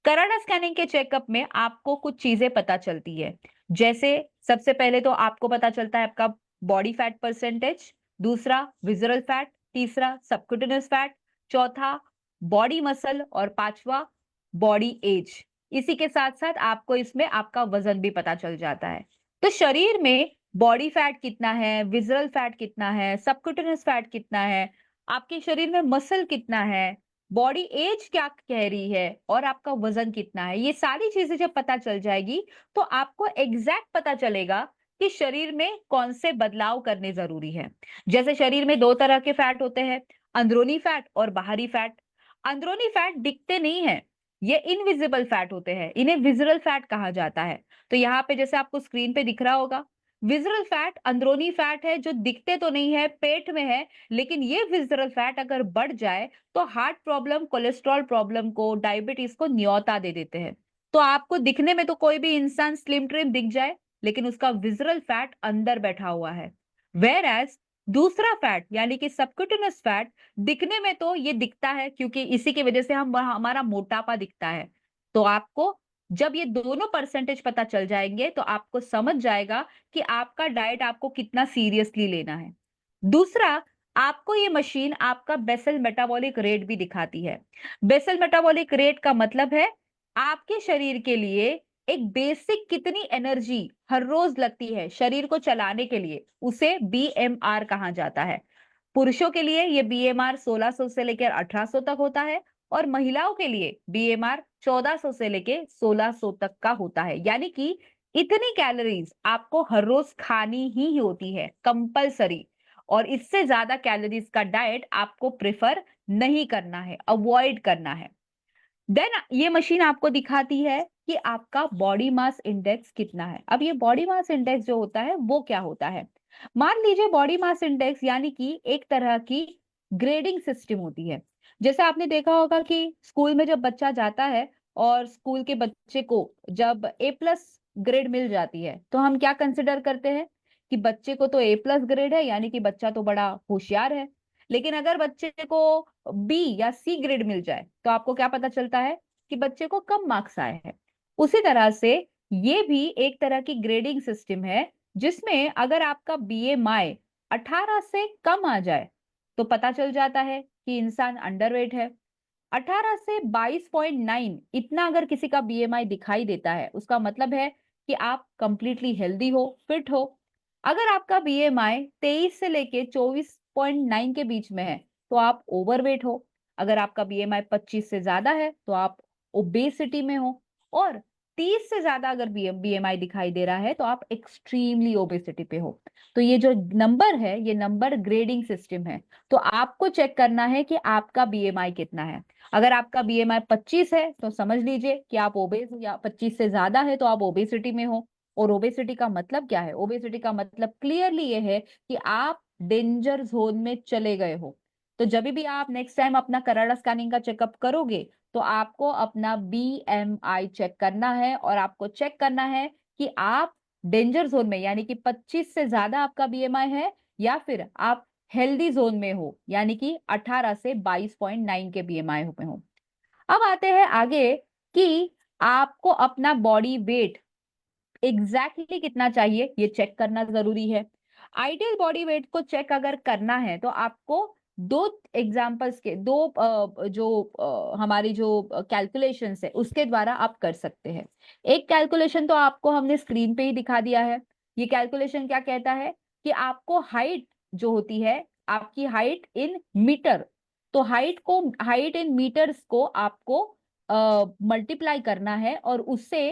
कराडा स्कैनिंग के चेकअप में आपको कुछ चीजें पता चलती है। जैसे सबसे पहले तो आपको पता चलता है आपका बॉडी फैट परसेंटेज, दूसरा विजरल फैट, तीसरा सबक्यूटेनियस फैट, चौथा बॉडी मसल और पांचवा बॉडी एज। इसी के साथ साथ आपको इसमें आपका वजन भी पता चल जाता है। तो शरीर में बॉडी फैट कितना है, विजरल फैट कितना है, सबक्यूटेनियस फैट कितना है, आपके शरीर में मसल कितना है, बॉडी एज क्या कह रही है और आपका वजन कितना है, ये सारी चीजें जब पता चल जाएगी तो आपको एग्जैक्ट पता चलेगा कि शरीर में कौन से बदलाव करने जरूरी है। जैसे शरीर में दो तरह के फैट होते हैं, अंदरूनी फैट और बाहरी फैट। अंदरूनी फैट दिखते नहीं है, ये इनविजिबल फैट होते हैं, इन्हें विजुअल फैट कहा जाता है। तो यहाँ पे जैसे आपको स्क्रीन पे दिख रहा होगा, विजुअल फैट अंदरूनी फैट है जो दिखते तो नहीं है, पेट में है, लेकिन ये विजुअल फैट अगर बढ़ जाए तो हार्ट प्रॉब्लम, कोलेस्ट्रॉल प्रॉब्लम को, डायबिटीज को न्योता दे देते हैं। तो आपको दिखने में तो कोई भी इंसान स्लिम ट्रिम दिख जाए, लेकिन उसका विजुअल फैट अंदर बैठा हुआ है। वेयर एज दूसरा फैट यानी कि सबक्यूटेनियस फैट, दिखने में तो ये दिखता है क्योंकि इसी की वजह से हमारा मोटापा दिखता है। तो आपको जब ये दोनों परसेंटेज पता चल जाएंगे तो आपको समझ जाएगा कि आपका डाइट आपको कितना सीरियसली लेना है। दूसरा, आपको ये मशीन आपका बेसल मेटाबॉलिक रेट भी दिखाती है। बेसल मेटाबॉलिक रेट का मतलब है आपके शरीर के लिए एक बेसिक कितनी एनर्जी हर रोज लगती है शरीर को चलाने के लिए, उसे बीएमआर कहा जाता है। पुरुषों के लिए ये बीएमआर 1600 से लेकर 1800 तक होता है और महिलाओं के लिए बीएमआर 1400 से लेकर 1600 तक का होता है। यानी कि इतनी कैलोरीज आपको हर रोज खानी ही होती है, कंपलसरी। और इससे ज्यादा कैलोरीज का डाइट आपको प्रेफर नहीं करना है, अवॉइड करना है। देन ये मशीन आपको दिखाती है कि आपका बॉडी मास इंडेक्स कितना है। अब ये बॉडी मास इंडेक्स जो होता है वो क्या होता है, मान लीजिए बॉडी मास इंडेक्स यानी कि एक तरह की ग्रेडिंग सिस्टम होती है। जैसे आपने देखा होगा कि स्कूल में जब बच्चा जाता है और स्कूल के बच्चे को जब A+ ग्रेड मिल जाती है तो हम क्या कंसिडर करते हैं कि बच्चे को तो A+ ग्रेड है, यानी कि बच्चा तो बड़ा होशियार है। लेकिन अगर बच्चे को बी या सी ग्रेड मिल जाए तो आपको क्या पता चलता है कि बच्चे को कम मार्क्स आए हैं। उसी तरह से ये भी एक तरह की ग्रेडिंग सिस्टम है जिसमें अगर आपका बीएमआई 18 से कम आ जाए तो पता चल जाता है कि इंसान अंडरवेट है। 18 से 22.9 इतना अगर किसी का बीएमआई दिखाई देता है उसका मतलब है कि आप कंप्लीटली हेल्दी हो, फिट हो। अगर आपका बीएमआई 23 से लेके 24.9 के बीच में है तो आप ओवरवेट हो। अगर आपका बीएमआई 25 से ज्यादा है तो आप ओबेसिटी में हो। और 30 से ज्यादा अगर बीएमआई दिखाई दे रहा है तो आप एक्सट्रीमली ओबेसिटी पे हो। तो ये जो नंबर है ये नंबर ग्रेडिंग सिस्टम है। तो आपको चेक करना है कि आपका बीएमआई कितना है। अगर आपका बीएमआई 25 है तो समझ लीजिए कि आप ओबेस, या 25 से ज्यादा है तो आप ओबेसिटी में हो। और ओबेसिटी का मतलब क्या है, ओबेसिटी का मतलब क्लियरली ये है कि आप डेंजर जोन में चले गए हो। तो जब भी आप नेक्स्ट टाइम अपना कराड़ा स्कैनिंग का चेकअप करोगे तो आपको अपना बीएमआई चेक करना है और आपको चेक करना है कि आप डेंजर जोन में यानी कि 25 से ज्यादा आपका बीएमआई है या फिर आप हेल्दी जोन में हो यानी कि 18 से 22.9 के बीएमआई में हो। अब आते हैं आगे कि आपको अपना बॉडी वेट एग्जैक्टली कितना चाहिए ये चेक करना जरूरी है। आइडियल बॉडी वेट को चेक अगर करना है तो आपको दो एग्जांपल्स के दो हमारी जो कैलकुलेशंस है उसके द्वारा आप कर सकते हैं। एक कैलकुलेशन तो आपको हमने स्क्रीन पे ही दिखा दिया है। ये कैलकुलेशन क्या कहता है कि आपको हाइट जो होती है, आपकी हाइट इन मीटर, तो हाइट इन मीटर्स को आपको मल्टीप्लाई करना है और उससे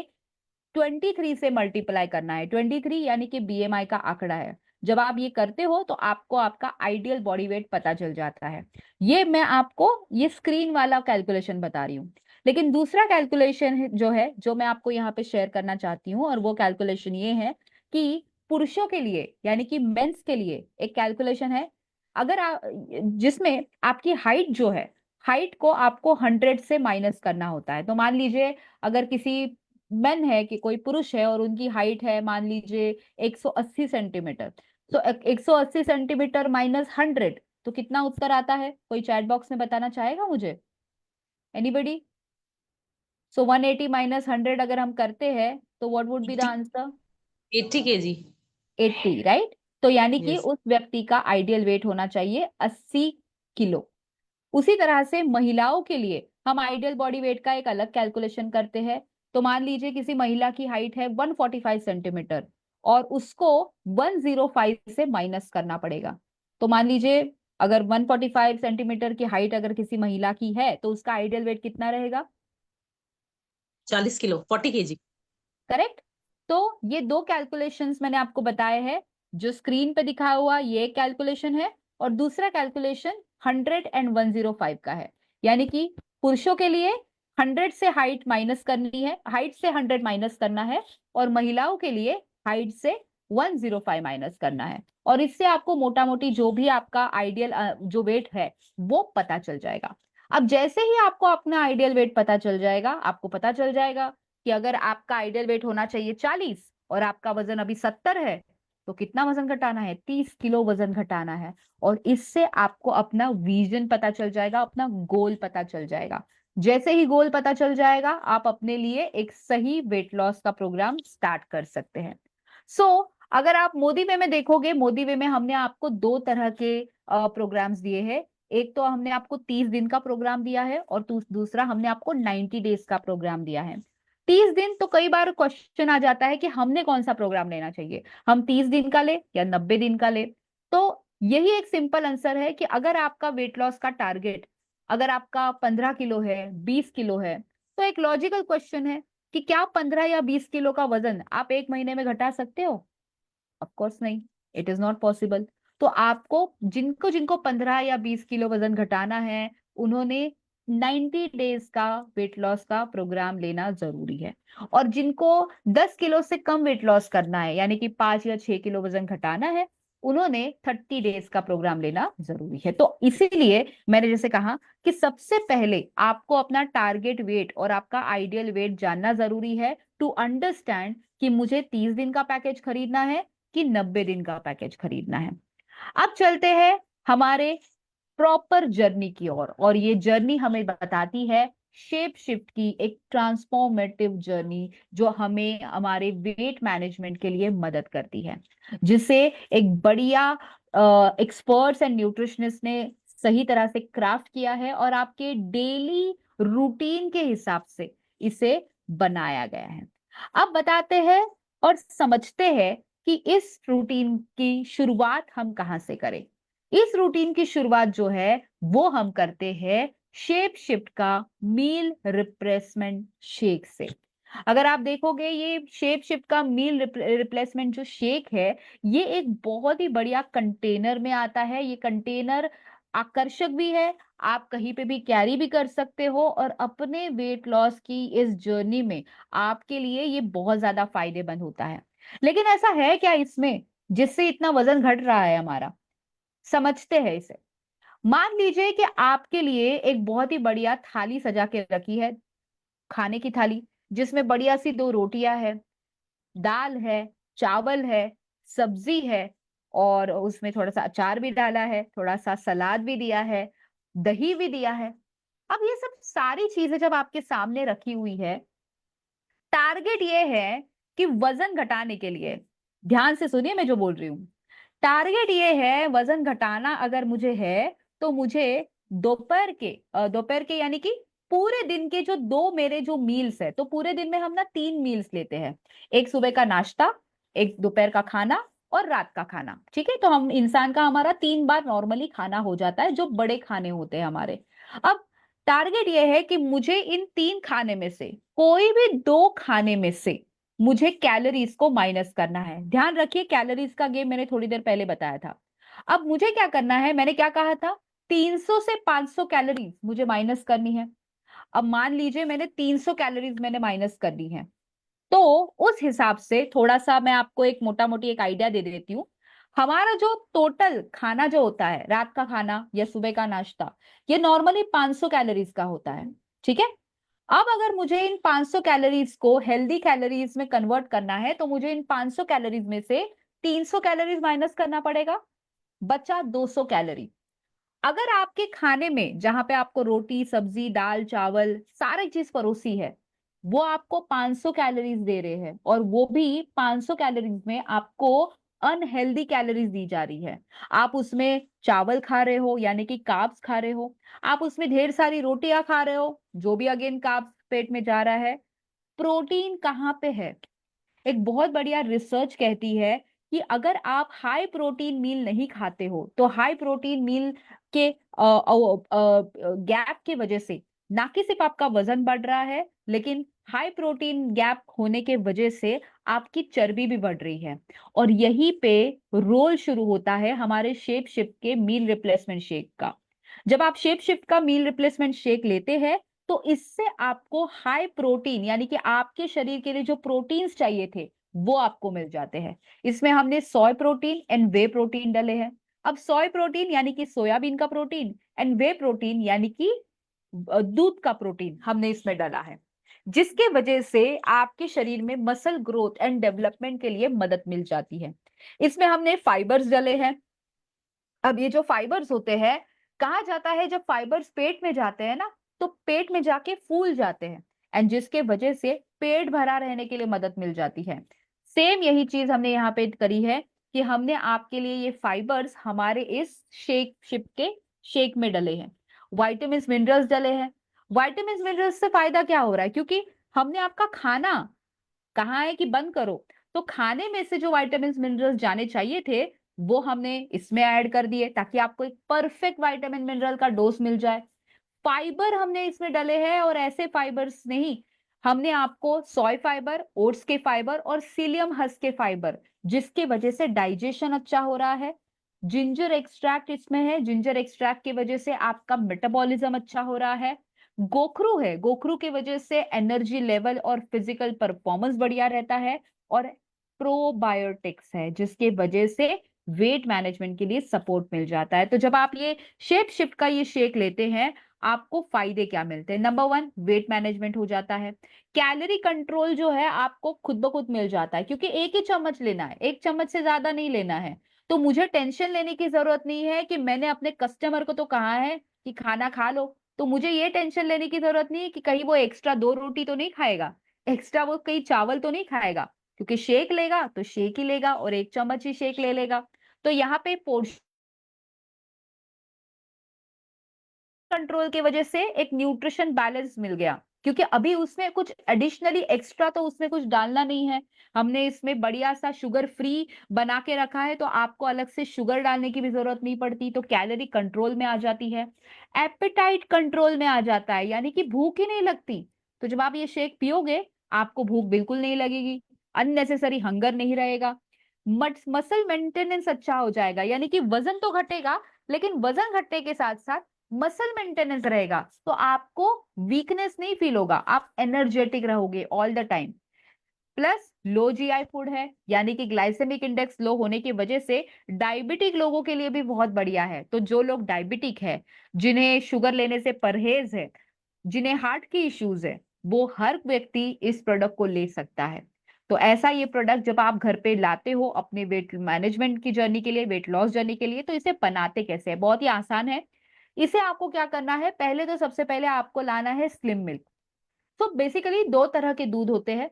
23 से मल्टीप्लाई करना है। 23 यानी कि बीएमआई का आंकड़ा है। जब आप ये करते हो तो आपको आपका आइडियल बॉडी वेट पता चल जाता है। ये मैं आपको ये स्क्रीन वाला कैलकुलेशन बता रही हूँ। लेकिन दूसरा कैलकुलेशन जो है जो मैं आपको यहाँ पे शेयर करना चाहती हूँ और वो कैलकुलेशन ये है कि पुरुषों के लिए यानी कि मेंस के लिए एक कैलकुलेशन है। अगर आप जिसमें आपकी हाइट जो है, हाइट को आपको 100 से माइनस करना होता है। तो मान लीजिए अगर किसी मेन है कि कोई पुरुष है और उनकी हाइट है मान लीजिए 180 सेंटीमीटर, तो 180 सेंटीमीटर माइनस 100 तो कितना उत्तर आता है, कोई चैट बॉक्स में बताना चाहेगा मुझे, एनीबडी? सो 180 माइनस 100 अगर हम करते हैं तो what would be the 80 answer? 80 KG. 80, right. तो यानी कि यस। उस व्यक्ति का आइडियल वेट होना चाहिए 80 किलो। उसी तरह से महिलाओं के लिए हम आइडियल बॉडी वेट का एक अलग कैलकुलेशन करते हैं। तो मान लीजिए किसी महिला की हाइट है 145 सेंटीमीटर और उसको 105 से माइनस करना पड़ेगा। तो मान लीजिए अगर 145 सेंटीमीटर की हाइट अगर किसी महिला की है तो उसका आइडियल वेट कितना रहेगा? 40 किलो, 40 kg। करेक्ट। तो ये दो कैलकुलेशंस मैंने आपको बताए हैं। जो स्क्रीन पे दिखा हुआ ये कैलकुलेशन है और दूसरा कैलकुलेशन 100 एंड 105 का है। यानी कि पुरुषों के लिए 100 से हाइट माइनस करनी है, हाइट से 100 माइनस करना है, और महिलाओं के लिए हाइट से 105 माइनस करना है। और इससे आपको मोटा मोटी जो भी आपका आइडियल जो वेट है वो पता चल जाएगा। अब जैसे ही आपको अपना आइडियल वेट पता चल जाएगा, आपको पता चल जाएगा कि अगर आपका आइडियल वेट होना चाहिए 40 और आपका वजन अभी 70 है, तो कितना वजन घटाना है? 30 किलो वजन घटाना है। और इससे आपको अपना विजन पता चल जाएगा, अपना गोल पता चल जाएगा। जैसे ही गोल पता चल जाएगा, आप अपने लिए एक सही वेट लॉस का प्रोग्राम स्टार्ट कर सकते हैं। अगर आप मोदी वे में देखोगे, मोदी वे में हमने आपको दो तरह के प्रोग्राम्स दिए हैं। एक तो हमने आपको 30 दिन का प्रोग्राम दिया है और दूसरा हमने आपको 90 डेज का प्रोग्राम दिया है। 30 दिन तो कई बार क्वेश्चन आ जाता है कि हमने कौन सा प्रोग्राम लेना चाहिए, हम 30 दिन का ले या 90 दिन का ले। तो यही एक सिंपल आंसर है कि अगर आपका वेट लॉस का टारगेट, अगर आपका 15 किलो है, 20 किलो है, तो एक लॉजिकल क्वेश्चन है कि क्या 15 या 20 किलो का वजन आप एक महीने में घटा सकते हो? ऑफ कोर्स नहीं, इट इज नॉट पॉसिबल। तो आपको जिनको जिनको 15 या 20 किलो वजन घटाना है, उन्होंने 90 डेज का वेट लॉस का प्रोग्राम लेना जरूरी है। और जिनको 10 किलो से कम वेट लॉस करना है, यानी कि 5 या 6 किलो वजन घटाना है, उन्होंने 30 डेज का प्रोग्राम लेना जरूरी है। तो इसीलिए मैंने जैसे कहा कि सबसे पहले आपको अपना टारगेट वेट और आपका आइडियल वेट जानना जरूरी है, टू अंडरस्टैंड कि मुझे 30 दिन का पैकेज खरीदना है कि 90 दिन का पैकेज खरीदना है। अब चलते हैं हमारे प्रॉपर जर्नी की ओर, और ये जर्नी हमें बताती है शेप शिफ्ट की एक ट्रांसफॉर्मेटिव जर्नी, जो हमें हमारे वेट मैनेजमेंट के लिए मदद करती है, जिसे एक बढ़िया एक्सपर्ट्स एंड न्यूट्रिशनिस्ट ने सही तरह से क्राफ्ट किया है और आपके डेली रूटीन के हिसाब से इसे बनाया गया है। अब बताते हैं और समझते हैं कि इस रूटीन की शुरुआत हम कहां से करें। इस रूटीन की शुरुआत जो है वो हम करते हैं शेप शिफ्ट का मील रिप्लेसमेंट शेक से। अगर आप देखोगे ये शेप शिफ्ट का मील रिप्लेसमेंट जो शेक है, ये एक बहुत ही बढ़िया कंटेनर में आता है। ये कंटेनर आकर्षक भी है, आप कहीं पे भी कैरी भी कर सकते हो, और अपने वेट लॉस की इस जर्नी में आपके लिए ये बहुत ज्यादा फायदेमंद होता है। लेकिन ऐसा है क्या इसमें जिससे इतना वजन घट रहा है हमारा? समझते हैं इसे। मान लीजिए कि आपके लिए एक बहुत ही बढ़िया थाली सजा के रखी है, खाने की थाली, जिसमें बढ़िया सी दो रोटियां है, दाल है, चावल है, सब्जी है, और उसमें थोड़ा सा अचार भी डाला है, थोड़ा सा सलाद भी दिया है, दही भी दिया है। अब ये सब सारी चीजें जब आपके सामने रखी हुई है, टारगेट ये है कि वजन घटाने के लिए, ध्यान से सुनिए मैं जो बोल रही हूँ, टारगेट ये है वजन घटाना अगर मुझे है, तो मुझे दोपहर के यानी कि पूरे दिन के जो दो मेरे जो मील्स है, तो पूरे दिन में हम ना 3 मील्स लेते हैं, एक सुबह का नाश्ता, एक दोपहर का खाना और रात का खाना। ठीक है, तो हम इंसान का हमारा 3 बार नॉर्मली खाना हो जाता है, जो बड़े खाने होते हैं हमारे। अब टारगेट ये है कि मुझे इन 3 खाने में से कोई भी 2 खाने में से मुझे कैलोरीज को माइनस करना है। ध्यान रखिए, कैलोरीज का गेम मैंने थोड़ी देर पहले बताया था। अब मुझे क्या करना है, मैंने क्या कहा था, 300 से 500 कैलोरीज मुझे माइनस करनी है। अब मान लीजिए मैंने 300 कैलोरीज मैंने माइनस करनी है, तो उस हिसाब से थोड़ा सा मैं आपको एक मोटा मोटी एक आइडिया दे देती हूँ। हमारा जो टोटल खाना जो होता है, रात का खाना या सुबह का नाश्ता, ये नॉर्मली 500 कैलोरीज का होता है। ठीक है, अब अगर मुझे इन 500 कैलोरीज को हेल्दी कैलोरीज में कन्वर्ट करना है, तो मुझे इन 500 कैलोरीज में से 300 कैलोरीज माइनस करना पड़ेगा, बचा 200 कैलोरी। अगर आपके खाने में जहां पे आपको रोटी, सब्जी, दाल, चावल सारी चीज परोसी है, वो आपको 500 कैलोरीज दे रहे हैं, और वो भी 500 कैलोरीज में आपको अनहेल्दी कैलोरीज दी जा रही है। आप उसमें चावल खा रहे हो, यानी कि कार्ब्स खा रहे हो, आप उसमें ढेर सारी रोटियां खा रहे हो, जो भी अगेन कार्ब्स पेट में जा रहा है। प्रोटीन कहाँ पे है? एक बहुत बढ़िया रिसर्च कहती है कि अगर आप हाई प्रोटीन मील नहीं खाते हो तो हाई प्रोटीन मील के गैप की वजह से ना कि सिर्फ आपका वजन बढ़ रहा है, लेकिन हाई प्रोटीन गैप होने के वजह से आपकी चर्बी भी बढ़ रही है। और यहीं पे रोल शुरू होता है हमारे शेप शिफ्ट के मील रिप्लेसमेंट शेक का। जब आप शेप शिफ्ट का मील रिप्लेसमेंट शेक लेते हैं तो इससे आपको हाई प्रोटीन यानी कि आपके शरीर के लिए जो प्रोटीन्स चाहिए थे वो आपको मिल जाते हैं। इसमें हमने सोय प्रोटीन एंड वे प्रोटीन डाले हैं। अब सोय प्रोटीन यानी कि सोयाबीन का प्रोटीन एंड वे प्रोटीन यानी कि दूध का प्रोटीन हमने इसमें डाला है, जिसके वजह से आपके शरीर में मसल ग्रोथ एंड डेवलपमेंट के लिए मदद मिल जाती है। इसमें हमने फाइबर्स डाले हैं। अब ये जो फाइबर्स होते हैं, कहा जाता है जब फाइबर्स पेट में जाते हैं ना तो पेट में जाके फूल जाते हैं एंड जिसके वजह से पेट भरा रहने के लिए मदद मिल जाती है। सेम यही चीज हमने यहाँ पे करी है कि हमने आपके लिए ये फाइबर्स हमारे इस शेक शिप के शेक में डले हैं। वाइटामिन मिनरल्स डले हैं। वाइटामिन मिनरल्स से फायदा क्या हो रहा है, क्योंकि हमने आपका खाना कहा है कि बंद करो, तो खाने में से जो वाइटामिन मिनरल्स जाने चाहिए थे वो हमने इसमें ऐड कर दिए ताकि आपको एक परफेक्ट वाइटामिन मिनरल का डोज मिल जाए। फाइबर हमने इसमें डले हैं और ऐसे फाइबर्स नहीं, हमने आपको सोय फाइबर, ओट्स के फाइबर और सीलियम हस्क के फाइबर, जिसके वजह से डाइजेशन अच्छा हो रहा है। जिंजर एक्सट्रैक्ट इसमें है, जिंजर एक्सट्रैक्ट की वजह से आपका मेटाबॉलिज्म अच्छा हो रहा है। गोखरू है, गोखरू की वजह से एनर्जी लेवल और फिजिकल परफॉर्मेंस बढ़िया रहता है। और प्रोबायोटिक्स है जिसके वजह से वेट मैनेजमेंट के लिए सपोर्ट मिल जाता है। तो जब आप ये शेप शिफ्ट का ये शेक लेते हैं आपको फायदे क्या मिलते हैं? नंबर 1, वेट मैनेजमेंट हो जाता है। कैलोरी कंट्रोल जो है आपको खुद ब खुद मिल जाता है, क्योंकि एक ही चम्मच लेना है, एक चम्मच से ज्यादा नहीं लेना है। तो मुझे टेंशन लेने की जरूरत नहीं है कि मैंने अपने कस्टमर को तो कहा है कि खाना खा लो, तो मुझे ये टेंशन लेने की जरूरत नहीं है कि कहीं वो एक्स्ट्रा 2 रोटी तो नहीं खाएगा, एक्स्ट्रा वो कहीं चावल तो नहीं खाएगा, क्योंकि शेक लेगा तो शेक ही लेगा और एक चम्मच ही शेक ले लेगा। तो यहाँ पे पोर्शन कंट्रोल की वजह से एक न्यूट्रिशन बैलेंस मिल गया, क्योंकि अभी उसमें कुछ एडिशनली एक्स्ट्रा तो उसमें कुछ डालना नहीं है। हमने इसमें बढ़िया सा शुगर फ्री बना के रखा है, तो आपको अलग से शुगर डालने की भी जरूरत नहीं पड़ती, तो कैलोरी कंट्रोल में आ जाती है। एपेटाइट कंट्रोल में आ जाता है, यानी कि भूख ही नहीं लगती। तो जब आप ये शेक पियोगे आपको भूख बिल्कुल नहीं लगेगी, अननेसेसरी हंगर नहीं रहेगा। मसल मेंटेनेंस अच्छा हो जाएगा, यानी कि वजन तो घटेगा लेकिन वजन घटने के साथ साथ मसल मेंटेनेंस रहेगा, तो आपको वीकनेस नहीं फील होगा, आप एनर्जेटिक रहोगे all the time. Plus low GI food है, यानी कि ग्लाइसेमिक इंडेक्स लो होने की वजह से डायबिटिक लोगों के लिए भी बहुत बढ़िया है। तो जो लोग डायबिटिक है, जिन्हें शुगर लेने से परहेज है, जिन्हें हार्ट की इश्यूज है, वो हर व्यक्ति इस प्रोडक्ट को ले सकता है। तो ऐसा ये प्रोडक्ट जब आप घर पे लाते हो अपने वेट मैनेजमेंट की जर्नी के लिए, वेट लॉस जर्नी के लिए, तो इसे बनाते कैसे है? बहुत ही आसान है। इसे आपको क्या करना है, पहले तो सबसे पहले आपको लाना है स्लिम मिल्क। तो बेसिकली 2 तरह के दूध होते हैं।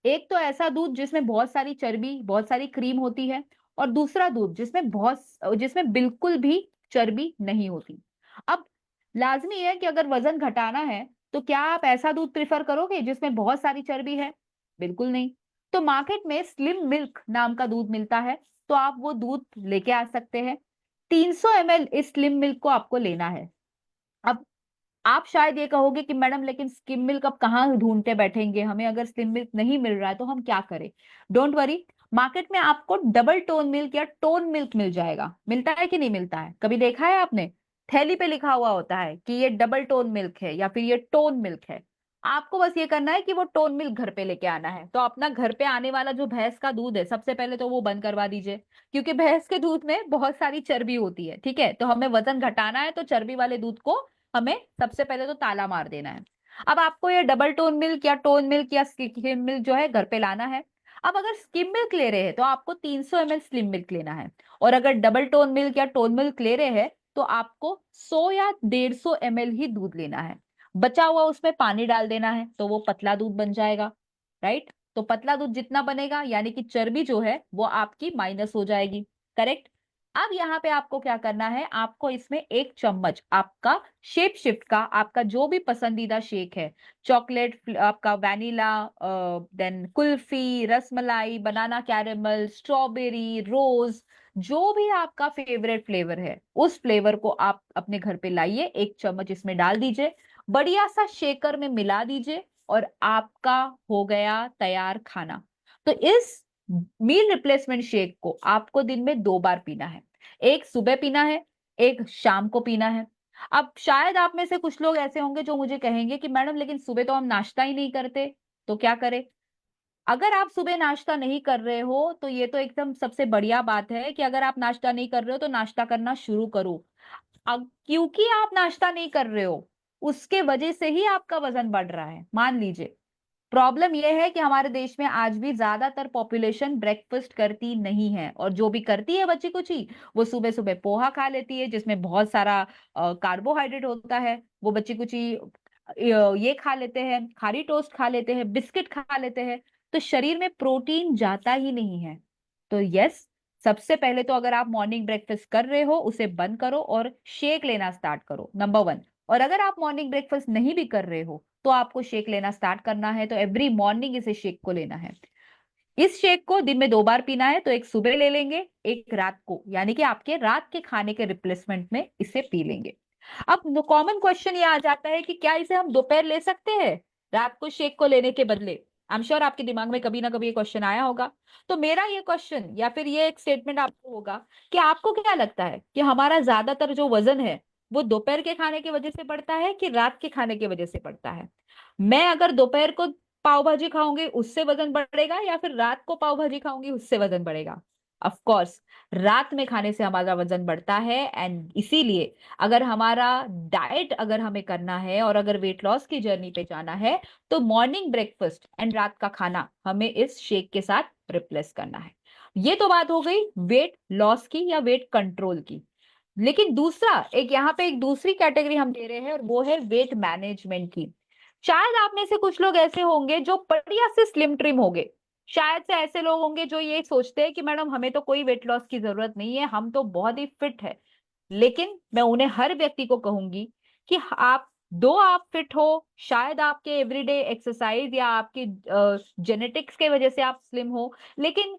एक तो ऐसा दूध जिसमें बहुत सारी चर्बी, बहुत सारी क्रीम होती है, और दूसरा दूध जिसमें बिल्कुल भी चर्बी नहीं होती। अब लाजमी है कि अगर वजन घटाना है तो क्या आप ऐसा दूध प्रिफर करोगे जिसमें बहुत सारी चर्बी है? बिल्कुल नहीं। तो मार्केट में स्लिम मिल्क नाम का दूध मिलता है, तो आप वो दूध लेके आ सकते हैं। 300 ml इस स्लिम मिल्क को आपको लेना है। अब आप शायद ये कहोगे कि मैडम लेकिन स्किम मिल्क अब कहाँ ढूंढते बैठेंगे, हमें अगर स्किम मिल्क नहीं मिल रहा है तो हम क्या करें? डोंट वरी, मार्केट में आपको डबल टोन मिल्क या टोन मिल्क मिल जाएगा। मिलता है कि नहीं मिलता है? कभी देखा है आपने? थैली पे लिखा हुआ होता है कि ये डबल टोन मिल्क है या फिर ये टोन मिल्क है। आपको बस ये करना है कि वो टोन मिल्क घर पे लेके आना है। तो अपना घर पे आने वाला जो भैंस का दूध है सबसे पहले तो वो बंद करवा दीजिए, क्योंकि भैंस के दूध में बहुत सारी चर्बी होती है। ठीक है, तो हमें वजन घटाना है तो चर्बी वाले दूध को हमें सबसे पहले तो ताला मार देना है। अब आपको ये डबल टोन मिल्क या टोन मिल्क या स्किम मिल्क जो है घर पे लाना है। अब अगर स्किम मिल्क ले रहे हैं तो आपको 300 ml स्लिम मिल्क लेना है, और अगर डबल टोन मिल्क या टोन मिल्क ले रहे हैं तो आपको 100 या 150 ml ही दूध लेना है। बचा हुआ उसमें पानी डाल देना है तो वो पतला दूध बन जाएगा। राइट, तो पतला दूध जितना बनेगा यानी कि चर्बी जो है वो आपकी माइनस हो जाएगी। करेक्ट। अब यहाँ पे आपको क्या करना है, आपको इसमें 1 चम्मच आपका शेप शिफ्ट का, आपका जो भी पसंदीदा शेक है, चॉकलेट, आपका वैनिला, देन कुल्फी, रसमलाई, बनाना कैरेमल, स्ट्रॉबेरी, रोज, जो भी आपका फेवरेट फ्लेवर है, उस फ्लेवर को आप अपने घर पे लाइए, 1 चम्मच इसमें डाल दीजिए, बढ़िया सा शेकर में मिला दीजिए और आपका हो गया तैयार खाना। तो इस मील रिप्लेसमेंट शेक को आपको दिन में 2 बार पीना है, एक सुबह पीना है, एक शाम को पीना है। अब शायद आप में से कुछ लोग ऐसे होंगे जो मुझे कहेंगे कि मैडम लेकिन सुबह तो हम नाश्ता ही नहीं करते, तो क्या करें? अगर आप सुबह नाश्ता नहीं कर रहे हो तो ये तो एकदम सबसे बढ़िया बात है कि अगर आप नाश्ता नहीं कर रहे हो तो नाश्ता करना शुरू करो। अब क्योंकि आप नाश्ता नहीं कर रहे हो, उसके वजह से ही आपका वजन बढ़ रहा है। मान लीजिए प्रॉब्लम यह है कि हमारे देश में आज भी ज्यादातर पॉपुलेशन ब्रेकफास्ट करती नहीं है, और जो भी करती है बच्ची कुची, वो सुबह सुबह पोहा खा लेती है जिसमें बहुत सारा कार्बोहाइड्रेट होता है। वो बच्ची कुची ये खा लेते हैं, खारी टोस्ट खा लेते हैं, बिस्किट खा लेते हैं, तो शरीर में प्रोटीन जाता ही नहीं है। तो यस, सबसे पहले तो अगर आप मॉर्निंग ब्रेकफास्ट कर रहे हो उसे बंद करो और शेक लेना स्टार्ट करो, नंबर 1। और अगर आप मॉर्निंग ब्रेकफास्ट नहीं भी कर रहे हो तो आपको शेक लेना स्टार्ट करना है, तो एवरी मॉर्निंग इसे शेक को लेना है। इस शेक को दिन में 2 बार पीना है, तो एक सुबह ले लेंगे, एक रात को, यानी कि आपके रात के खाने के रिप्लेसमेंट में इसे पी लेंगे। अब कॉमन क्वेश्चन ये आ जाता है कि क्या इसे हम दोपहर ले सकते हैं रात को शेक को लेने के बदले? आई एम श्योर आपके दिमाग में कभी ना कभी ये क्वेश्चन आया होगा। तो मेरा ये क्वेश्चन या फिर ये एक स्टेटमेंट आपको होगा कि आपको क्या लगता है कि हमारा ज्यादातर जो वजन है वो दोपहर के खाने की वजह से बढ़ता है कि रात के खाने की वजह से बढ़ता है? मैं अगर दोपहर को पाव भाजी खाऊंगी उससे वजन बढ़ेगा, या फिर रात को पाव भाजी खाऊंगी उससे वजन बढ़ेगा? ऑफ कोर्स रात में खाने से हमारा वजन बढ़ता है। एंड इसीलिए अगर हमारा डाइट अगर हमें करना है और अगर वेट लॉस की जर्नी पे जाना है, तो मॉर्निंग ब्रेकफास्ट एंड रात का खाना हमें इस शेक के साथ रिप्लेस करना है। ये तो बात हो गई वेट लॉस की या वेट कंट्रोल की। लेकिन दूसरा एक यहाँ पे एक दूसरी कैटेगरी हम दे रहे हैं और वो है वेट मैनेजमेंट की। शायद आप में से कुछ लोग ऐसे होंगे जो बढ़िया से स्लिम ट्रिम होंगे, शायद से ऐसे लोग होंगे जो ये सोचते हैं कि मैडम हमें तो कोई वेट लॉस की जरूरत नहीं है, हम तो बहुत ही फिट है। लेकिन मैं उन्हें हर व्यक्ति को कहूंगी कि आप फिट हो, शायद आपके एवरीडे एक्सरसाइज या आपकी जेनेटिक्स के वजह से आप स्लिम हो, लेकिन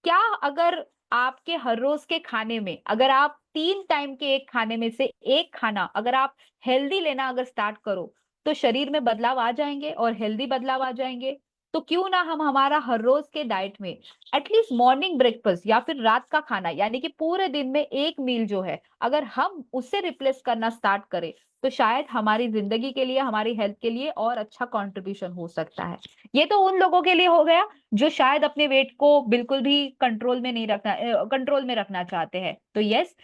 क्या अगर आपके हर रोज के खाने में अगर आप 3 टाइम के एक खाने में से एक खाना अगर आप हेल्दी लेना अगर स्टार्ट करो, तो शरीर में बदलाव आ जाएंगे और हेल्दी बदलाव आ जाएंगे। तो क्यों ना हम हमारा हर रोज के डाइट में एटलीस्ट मॉर्निंग ब्रेकफास्ट या फिर रात का खाना, यानी कि पूरे दिन में एक मील जो है, अगर हम उससे रिप्लेस करना स्टार्ट करें, तो शायद हमारी जिंदगी के लिए, हमारी हेल्थ के लिए और अच्छा कंट्रीब्यूशन हो सकता है। ये तो उन लोगों के लिए हो गया जो शायद अपने वेट को बिल्कुल भी कंट्रोल में रखना चाहते हैं। तो yes,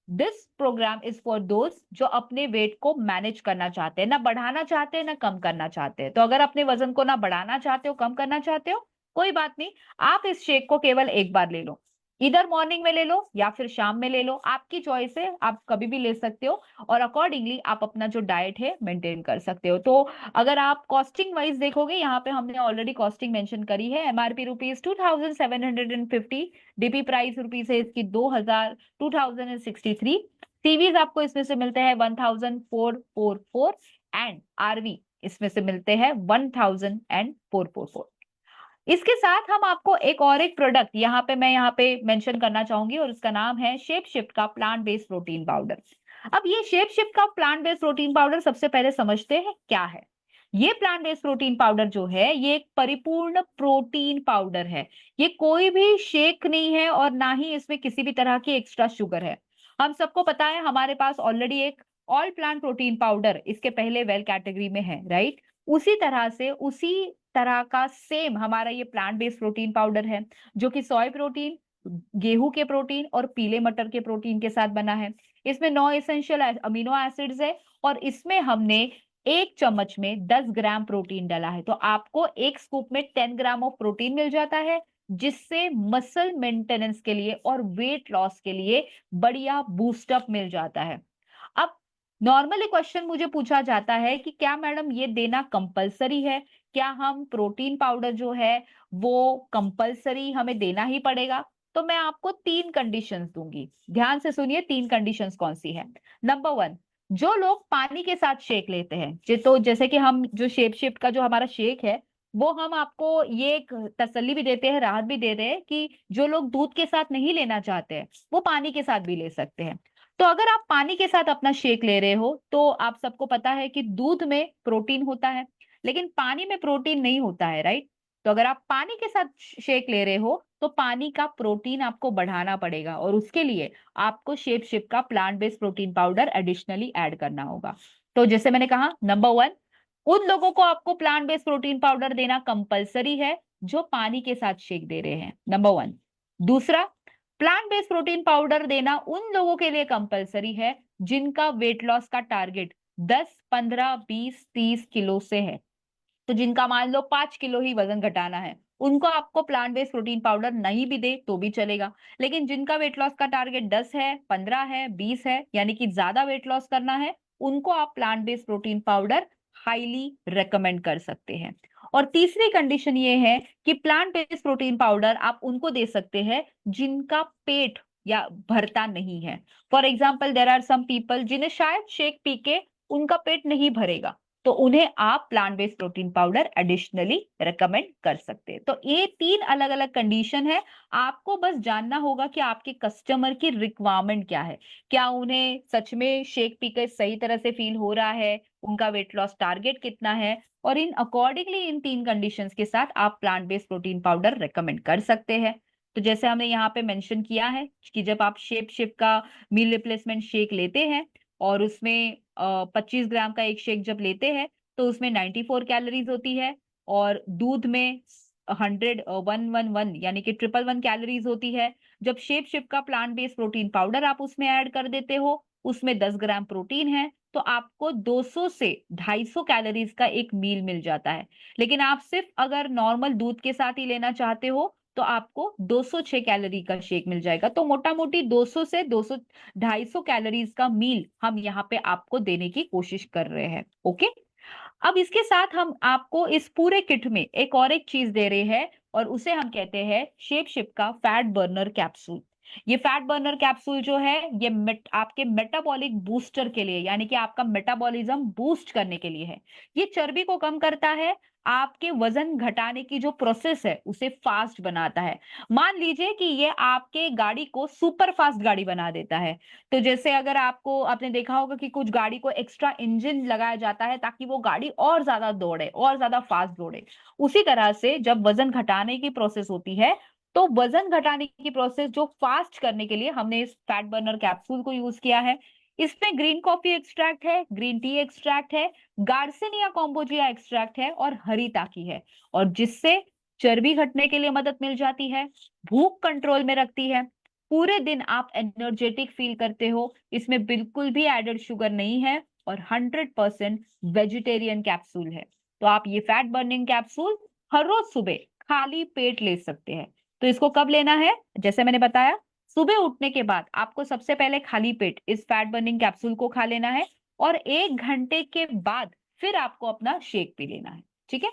this program is for those जो अपने वेट को मैनेज करना चाहते हैं, ना बढ़ाना चाहते हैं ना कम करना चाहते हैं। तो अगर अपने वजन को ना बढ़ाना चाहते हो, कम करना चाहते हो, कोई बात नहीं, आप इस शेक को केवल एक बार ले लो, इधर मॉर्निंग में ले लो या फिर शाम में ले लो, आपकी चॉइस है, आप कभी भी ले सकते हो और अकॉर्डिंगली आप अपना जो डाइट है मेंटेन कर सकते हो। तो अगर आप कॉस्टिंग वाइज देखोगे, यहाँ पे हमने ऑलरेडी कॉस्टिंग मेंशन करी है, MRP rupees 2750, DP price rupees है इसकी 2063, सीवीज आपको इसमें से मिलते हैं 1444 एंड आरवी इसमें से मिलते हैं 1444। इसके साथ हम आपको एक प्रोडक्ट यहाँ पे मेंशन करना चाहूंगी और उसका नाम है शेप शिफ्ट का प्लांट बेस्ड प्रोटीन पाउडर। अब ये शेप शिफ्ट का प्लांट बेस्ड प्रोटीन पाउडर सबसे पहले समझते हैं क्या है। ये प्लांट बेस्ड प्रोटीन पाउडर जो है ये एक परिपूर्ण प्रोटीन पाउडर है। ये कोई भी शेक नहीं है और ना ही इसमें किसी भी तरह की एक्स्ट्रा शुगर है। हम सबको पता है हमारे पास ऑलरेडी एक ऑल प्लांट प्रोटीन पाउडर इसके पहले वेल कैटेगरी में है, राइट? उसी तरह का सेम हमारा ये प्लांट बेस्ड प्रोटीन पाउडर है जो कि सोय प्रोटीन, गेहूं के प्रोटीन और पीले मटर के प्रोटीन के साथ बना है। इसमें 9 एसेंशियल अमीनो एसिड्स है और इसमें हमने 1 चम्मच में 10 ग्राम प्रोटीन डाला है। तो आपको एक स्कूप में 10 ग्राम ऑफ प्रोटीन मिल जाता है, जिससे मसल मेंटेनेंस के लिए और वेट लॉस के लिए बढ़िया बूस्टअप मिल जाता है। अब नॉर्मली क्वेश्चन मुझे पूछा जाता है कि क्या मैडम ये देना कंपलसरी है, क्या हम प्रोटीन पाउडर जो है वो कंपलसरी हमें देना ही पड़ेगा? तो मैं आपको 3 कंडीशंस दूंगी। ध्यान से सुनिए 3 कंडीशंस कौन सी है। नंबर 1, जो लोग पानी के साथ शेक लेते हैं, तो जैसे कि हम जो शेप शिफ्ट का जो हमारा शेक है, वो हम आपको ये एक तसल्ली भी देते हैं, राहत भी दे रहे हैं कि जो लोग दूध के साथ नहीं लेना चाहते हैं वो पानी के साथ भी ले सकते हैं। तो अगर आप पानी के साथ अपना शेक ले रहे हो तो आप सबको पता है कि दूध में प्रोटीन होता है लेकिन पानी में प्रोटीन नहीं होता है, राइट? तो अगर आप पानी के साथ शेक ले रहे हो तो पानी का प्रोटीन आपको बढ़ाना पड़ेगा और उसके लिए आपको शेप शिफ्ट का plant based protein powder additionally add करना होगा। तो जैसे मैंने कहा, नंबर 1, उन लोगों को आपको प्लांट बेस्ड प्रोटीन पाउडर देना कंपलसरी है जो पानी के साथ शेक दे रहे हैं, नंबर 1। दूसरा, प्लांट बेस्ड प्रोटीन पाउडर देना उन लोगों के लिए कंपलसरी है जिनका वेट लॉस का टारगेट 10, 15, 20, 30 किलो से है। तो जिनका मान लो 5 किलो ही वजन घटाना है, उनको आपको प्लांट बेस्ड प्रोटीन पाउडर नहीं भी दे तो भी चलेगा। लेकिन जिनका वेट लॉस का टारगेट 10 है, 15 है, 20 है, यानी कि ज्यादा वेट लॉस करना है, उनको आप plant based protein powder highly recommend कर सकते हैं। और तीसरी कंडीशन ये है कि प्लांट बेस्ड प्रोटीन पाउडर आप उनको दे सकते हैं जिनका पेट या भरता नहीं है। For example, there are some people जिन्हें शायद शेक पी के उनका पेट नहीं भरेगा, तो उन्हें आप plant based protein powder additionally recommend कर सकते हैं। तो ये 3 अलग अलग कंडीशन है। आपको बस जानना होगा कि आपके कस्टमर की रिक्वायरमेंट क्या है, क्या उन्हें सच में शेक पीकर सही तरह से फील हो रहा है, उनका वेट लॉस टारगेट कितना है, और इन अकॉर्डिंगली इन 3 कंडीशंस के साथ आप plant based protein powder recommend कर सकते हैं। तो जैसे हमने यहाँ पे मेंशन किया है कि जब आप शेप शिफ्ट का मील रिप्लेसमेंट शेक लेते हैं और उसमें 25 ग्राम का एक शेक जब लेते हैं तो उसमें 94 कैलोरीज होती है और दूध में 111 यानी कि 111 कैलोरीज होती है। जब शेप शिफ्ट का प्लांट बेस्ड प्रोटीन पाउडर आप उसमें ऐड कर देते हो, उसमें 10 ग्राम प्रोटीन है, तो आपको 200 से 250 कैलोरीज का एक मील मिल जाता है। लेकिन आप सिर्फ अगर नॉर्मल दूध के साथ ही लेना चाहते हो तो आपको 206 कैलोरी का शेक मिल जाएगा। तो मोटा मोटी 200 से 200 250 कैलोरीज का मील हम यहाँ पे आपको देने की कोशिश कर रहे हैं। ओके, अब इसके साथ हम आपको इस पूरे किट में एक चीज दे रहे हैं और उसे हम कहते हैं शेप शिफ्ट का फैट बर्नर कैप्सूल। ये फैट बर्नर कैप्सूल जो है ये आपके मेटाबॉलिक बूस्टर के लिए, यानी कि आपका मेटाबॉलिज्म बूस्ट करने के लिए है। ये चर्बी को कम करता है, आपके वजन घटाने की जो प्रोसेस है उसे फास्ट बनाता है। मान लीजिए कि ये आपके गाड़ी को सुपर फास्ट गाड़ी बना देता है। तो जैसे अगर आपने देखा होगा कि कुछ गाड़ी को एक्स्ट्रा इंजन लगाया जाता है ताकि वो गाड़ी और ज्यादा दौड़े और ज्यादा फास्ट दौड़े, उसी तरह से जब वजन घटाने की प्रोसेस होती है तो वजन घटाने की प्रोसेस जो फास्ट करने के लिए हमने इस फैट बर्नर कैप्सूल को यूज किया है। इसमें ग्रीन कॉफी एक्सट्रैक्ट है, ग्रीन टी एक्सट्रैक्ट है, गार्सिनिया कॉम्बोजिया एक्सट्रैक्ट है और हरी ताकी है, और जिससे चर्बी घटने के लिए मदद मिल जाती है, भूख कंट्रोल में रखती है, पूरे दिन आप एनर्जेटिक फील करते हो। इसमें बिल्कुल भी एडेड शुगर नहीं है और 100% वेजिटेरियन कैप्सूल है। तो आप ये फैट बर्निंग कैप्सूल हर रोज सुबह खाली पेट ले सकते हैं। तो इसको कब लेना है? जैसे मैंने बताया, सुबह उठने के बाद आपको सबसे पहले खाली पेट इस फैट बर्निंग कैप्सूल को खा लेना है और 1 घंटे के बाद फिर आपको अपना शेक पी लेना है। ठीक है?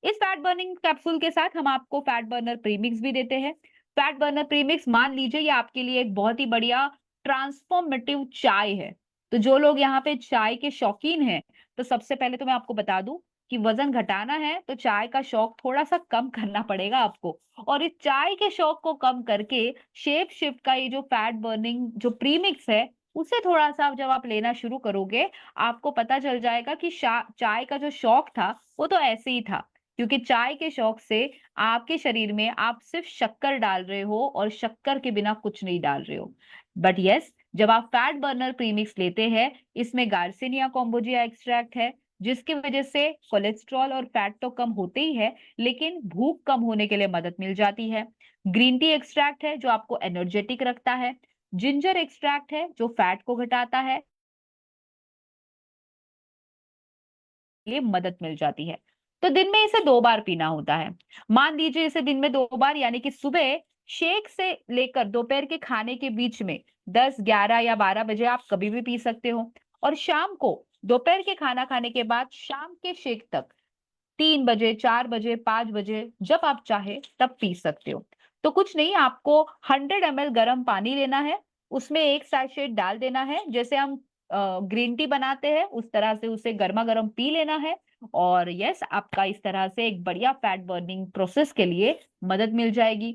इस फैट बर्निंग कैप्सूल के साथ हम आपको फैट बर्नर प्रीमिक्स भी देते हैं। फैट बर्नर प्रीमिक्स, मान लीजिए ये आपके लिए एक बहुत ही बढ़िया ट्रांसफॉर्मेटिव चाय है। तो जो लोग यहाँ पे चाय के शौकीन हैं, तो सबसे पहले तो मैं आपको बता दूं कि वजन घटाना है तो चाय का शौक थोड़ा सा कम करना पड़ेगा आपको, और इस चाय के शौक को कम करके शेप शिफ्ट का ये जो फैट बर्निंग जो प्रीमिक्स है उसे थोड़ा सा जब आप लेना शुरू करोगे, आपको पता चल जाएगा कि चाय का जो शौक था वो तो ऐसे ही था, क्योंकि चाय के शौक से आपके शरीर में आप सिर्फ शक्कर डाल रहे हो और शक्कर के बिना कुछ नहीं डाल रहे हो। बट यस, जब आप फैट बर्नर प्रीमिक्स लेते हैं, इसमें गार्सिनिया कॉम्बोजिया एक्सट्रैक्ट है, जिसकी वजह से कोलेस्ट्रॉल और फैट तो कम होते ही है लेकिन भूख कम होने के लिए मदद मिल जाती है। ग्रीन टी एक्सट्रैक्ट है जो आपको एनर्जेटिक रखता है। जिंजर एक्सट्रैक्ट है जो फैट को घटाता है, लिए मदद मिल जाती है। तो दिन में इसे 2 बार पीना होता है। मान लीजिए इसे दिन में 2 बार, यानी कि सुबह शेक से लेकर दोपहर के खाने के बीच में 10, 11 या 12 बजे आप कभी भी पी सकते हो, और शाम को दोपहर के खाना खाने के बाद शाम के शेक तक 3 बजे, 4 बजे, 5 बजे जब आप चाहे तब पी सकते हो। तो कुछ नहीं, आपको 100 ml गर्म पानी लेना है, उसमें एक सैशेट डाल देना है, जैसे हम ग्रीन टी बनाते हैं उस तरह से उसे गर्मा गर्म पी लेना है। और यस, आपका इस तरह से एक बढ़िया फैट बर्निंग प्रोसेस के लिए मदद मिल जाएगी।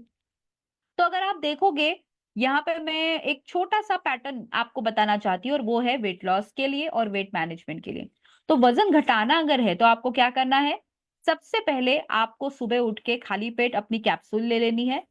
तो अगर आप देखोगे, यहाँ पे मैं एक छोटा सा पैटर्न आपको बताना चाहती हूँ, और वो है वेट लॉस के लिए और वेट मैनेजमेंट के लिए। तो वजन घटाना अगर है तो आपको क्या करना है, सबसे पहले आपको सुबह उठ के खाली पेट अपनी कैप्सूल ले लेनी है।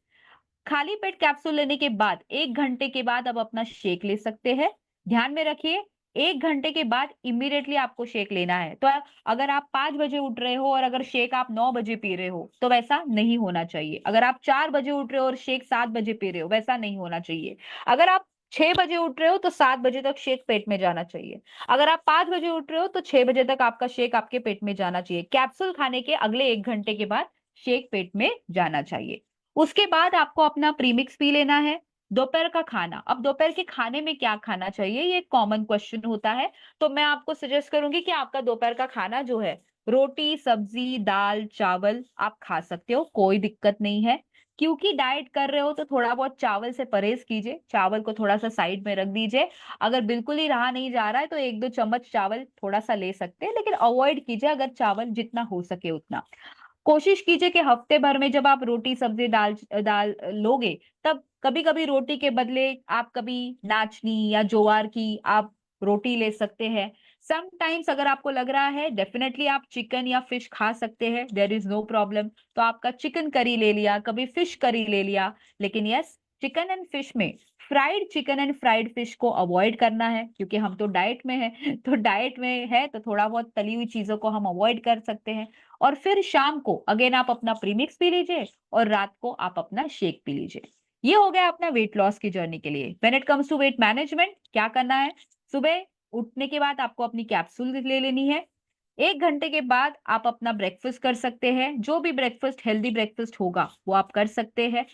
खाली पेट कैप्सूल लेने के बाद 1 घंटे के बाद आप अपना शेक ले सकते हैं। ध्यान में रखिए, 1 घंटे के बाद इमीडिएटली आपको शेक लेना है। तो अगर आप 5 बजे उठ रहे हो और अगर शेक आप 9 बजे पी रहे हो तो वैसा नहीं होना चाहिए। अगर आप 4 बजे उठ रहे हो और शेक 7 बजे पी रहे हो, वैसा नहीं होना चाहिए। अगर आप 6 बजे उठ रहे हो तो 7 बजे तक शेक पेट में जाना चाहिए। अगर आप 5 बजे उठ रहे हो तो 6 बजे तक आपका शेक आपके पेट में जाना चाहिए। कैप्सूल खाने के अगले 1 घंटे के बाद शेक पेट में जाना चाहिए। उसके बाद आपको अपना प्रीमिक्स पी लेना है। दोपहर का खाना, अब दोपहर के खाने में क्या खाना चाहिए, ये कॉमन क्वेश्चन होता है। तो मैं आपको सजेस्ट करूंगी कि आपका दोपहर का खाना जो है, रोटी सब्जी दाल चावल आप खा सकते हो, कोई दिक्कत नहीं है। क्योंकि डाइट कर रहे हो तो थोड़ा बहुत चावल से परहेज कीजिए, चावल को थोड़ा सा साइड में रख दीजिए। अगर बिल्कुल ही रहा नहीं जा रहा है तो 1-2 चम्मच चावल थोड़ा सा ले सकते हैं, लेकिन अवॉइड कीजिए अगर चावल जितना हो सके उतना। कोशिश कीजिए कि हफ्ते भर में जब आप रोटी सब्जी दाल दाल लोगे, तब कभी कभी रोटी के बदले आप कभी नाचनी या ज्वार की आप रोटी ले सकते हैं। समटाइम्स अगर आपको लग रहा है, डेफिनेटली आप चिकन या फिश खा सकते हैं, देयर इज नो प्रॉब्लम। तो आपका चिकन करी ले लिया, कभी फिश करी ले लिया। लेकिन यस, चिकन एंड फिश में fried chicken and fried fish को अवॉइड करना है, क्योंकि हम तो डाइट में हैं। तो डाइट में है तो थोड़ा बहुत तली हुई चीजों को हम अवॉइड कर सकते हैं। और फिर शाम को अगेन आप अपना प्रीमिक्स पी लीजिए और रात को आप अपना शेक पी लीजिए। ये हो गया अपना वेट लॉस की जर्नी के लिए। When it comes to weight management, क्या करना है, सुबह उठने के बाद आपको अपनी कैप्सूल ले लेनी है। 1 घंटे के बाद आप अपना ब्रेकफास्ट कर सकते हैं, जो भी ब्रेकफास्ट हेल्दी ब्रेकफास्ट होगा वो आप कर सकते हैं।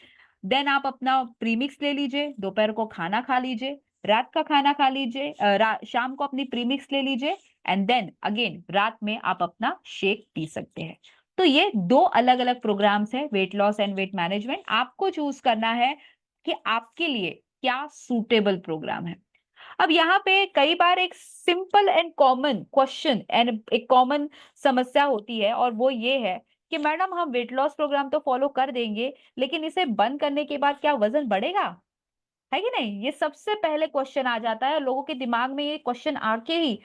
देन आप अपना प्रीमिक्स ले लीजिए, दोपहर को खाना खा लीजिए, रात का खाना खा लीजिए, शाम को अपनी प्रीमिक्स ले लीजिए, एंड देन अगेन रात में आप अपना शेक पी सकते हैं। तो ये 2 अलग-अलग प्रोग्राम्स है, weight loss and weight management. आपको चूज करना है कि आपके लिए क्या सूटेबल प्रोग्राम है। अब यहाँ पे कई बार एक simple and common question and एक कॉमन समस्या होती है, और वो ये है कि मैडम हम वेट लॉस प्रोग्राम तो फॉलो कर देंगे, लेकिन इसे बंद करने के बाद क्या वजन बढ़ेगा, है कि नहीं? ये सबसे पहले क्वेश्चन आ जाता है लोगों के दिमाग में। ये क्वेश्चन आके ही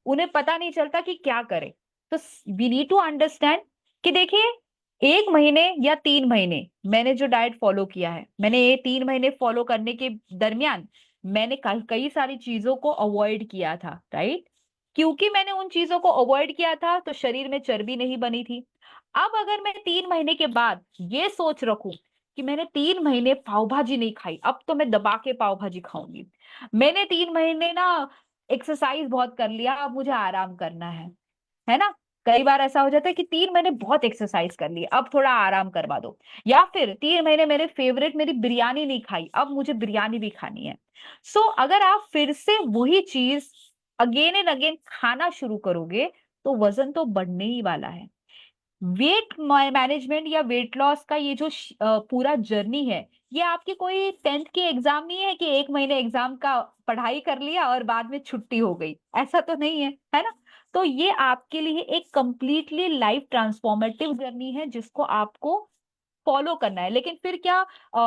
उन्हें पता नहीं चलता कि क्या करें। तो वी नीड टू अंडरस्टैंड कि देखिए, 1 महीने या 3 महीने मैंने जो डाइट फॉलो किया है, मैंने ये 3 महीने फॉलो करने के दरमियान मैंने कई सारी चीजों को अवॉइड किया था, राइट? क्योंकि मैंने उन चीजों को अवॉइड किया था तो शरीर में चर्बी नहीं बनी थी। अब अगर मैं 3 महीने के बाद ये सोच रखूं कि मैंने 3 महीने पाव भाजी नहीं खाई, अब तो मैं दबा के पाव भाजी खाऊंगी, मैंने 3 महीने ना एक्सरसाइज बहुत कर लिया, अब मुझे आराम करना है ना? कई बार ऐसा हो जाता है कि 3 महीने बहुत एक्सरसाइज कर ली, अब थोड़ा आराम करवा दो। या फिर 3 महीने मेरे फेवरेट मेरी बिरयानी नहीं खाई, अब मुझे बिरयानी भी खानी है। सो अगर आप फिर से वही चीज अगेन एंड अगेन खाना शुरू करोगे तो वजन तो बढ़ने ही वाला है। वेट मैनेजमेंट या वेट लॉस का ये जो पूरा जर्नी है, ये आपकी कोई 10th की एग्जाम नहीं है कि 1 महीने एग्जाम का पढ़ाई कर लिया और बाद में छुट्टी हो गई, ऐसा तो नहीं है ना? तो ये आपके लिए एक कंप्लीटली लाइफ ट्रांसफॉर्मेटिव जर्नी है जिसको आपको फॉलो करना है। लेकिन फिर क्या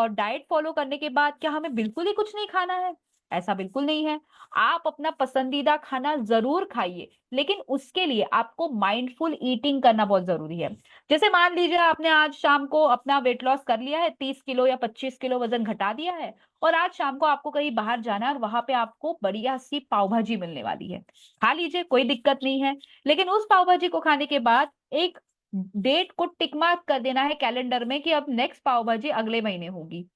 डाइट फॉलो करने के बाद क्या हमें बिल्कुल ही कुछ नहीं खाना है? ऐसा बिल्कुल नहीं है। आप अपना पसंदीदा खाना जरूर खाइए, लेकिन उसके लिए आपको माइंडफुल ईटिंग करना बहुत जरूरी है। जैसे मान लीजिए आपने आज शाम को अपना वेट लॉस कर लिया है, 30 किलो या 25 किलो वजन घटा दिया है, और आज शाम को आपको कहीं बाहर जाना है और वहां पे आपको बढ़िया सी पाव भाजी मिलने वाली है, खा लीजिए, कोई दिक्कत नहीं है। लेकिन उस पाव भाजी को खाने के बाद एक डेट को टिक मार्क कर देना है कैलेंडर में कि अब नेक्स्ट पाव भाजी अगले महीने होगी।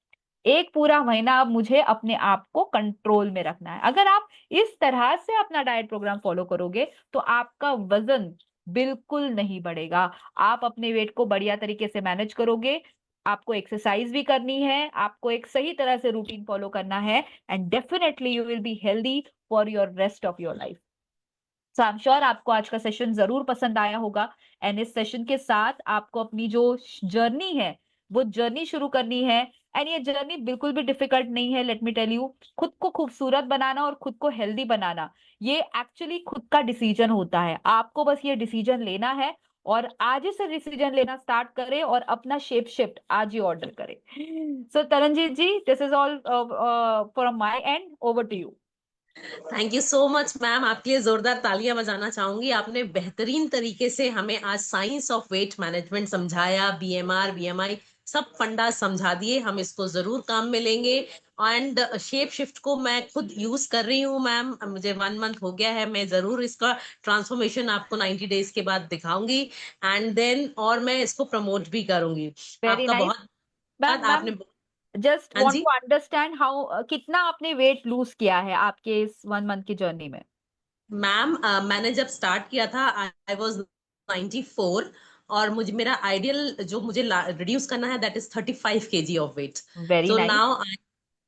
एक पूरा महीना अब मुझे अपने आप को कंट्रोल में रखना है। अगर आप इस तरह से अपना डाइट प्रोग्राम फॉलो करोगे तो आपका वजन बिल्कुल नहीं बढ़ेगा। आप अपने वेट को बढ़िया तरीके से मैनेज करोगे, आपको एक्सरसाइज भी करनी है, आपको एक सही तरह से रूटीन फॉलो करना है, and definitely you will be healthy for your rest of your life. So I am sure आपको आज का सेशन जरूर पसंद आया होगा, एंड इस सेशन के साथ आपको अपनी जो जर्नी है वो जर्नी शुरू करनी है। एंड ये जर्नी बिल्कुल भी डिफिकल्ट नहीं है, लेट मी टेल यू। खुद को खूबसूरत बनाना और खुद को हेल्दी बनाना, ये एक्चुअली खुद का डिसीजन होता है। आपको बस ये डिसीजन लेना है और आज ही से डिसीजन लेना स्टार्ट करें और अपना शेप शिफ्ट आज ही ऑर्डर करें। So Taranjeet ji, this is all from my end, over to you. Thank you so much ma'am, आपके लिए जोरदार तालियां बजाना चाहूंगी। आपने बेहतरीन तरीके से हमें आज साइंस ऑफ वेट मैनेजमेंट समझाया, बीएमआर बीएमआई सब फंडा समझा दिए। हम इसको जरूर काम में लेंगे। एंड शेप शिफ्ट को मैं खुद यूज कर रही हूँ मैम, मुझे 1 मंथ हो गया है। मैं जरूर इसका ट्रांसफॉर्मेशन आपको 90 डेज के बाद दिखाऊंगी। एंड देन और मैं इसको प्रमोट भी करूंगी। वेरी आपका नाइस। बहुत मैम धन्यवाद। मैम, आपने जस्ट हाँ वांट जी टू अंडरस्टैंड हाउ, कितना आपने वेट लूज किया है आपके इस 1 मंथ की जर्नी में? मैम, मैंने जब स्टार्ट किया था आई वॉज 94। और मुझे मेरा आइडियल जो मुझे रिड्यूस करना है that is 35 kg of weight. Very so nice. Now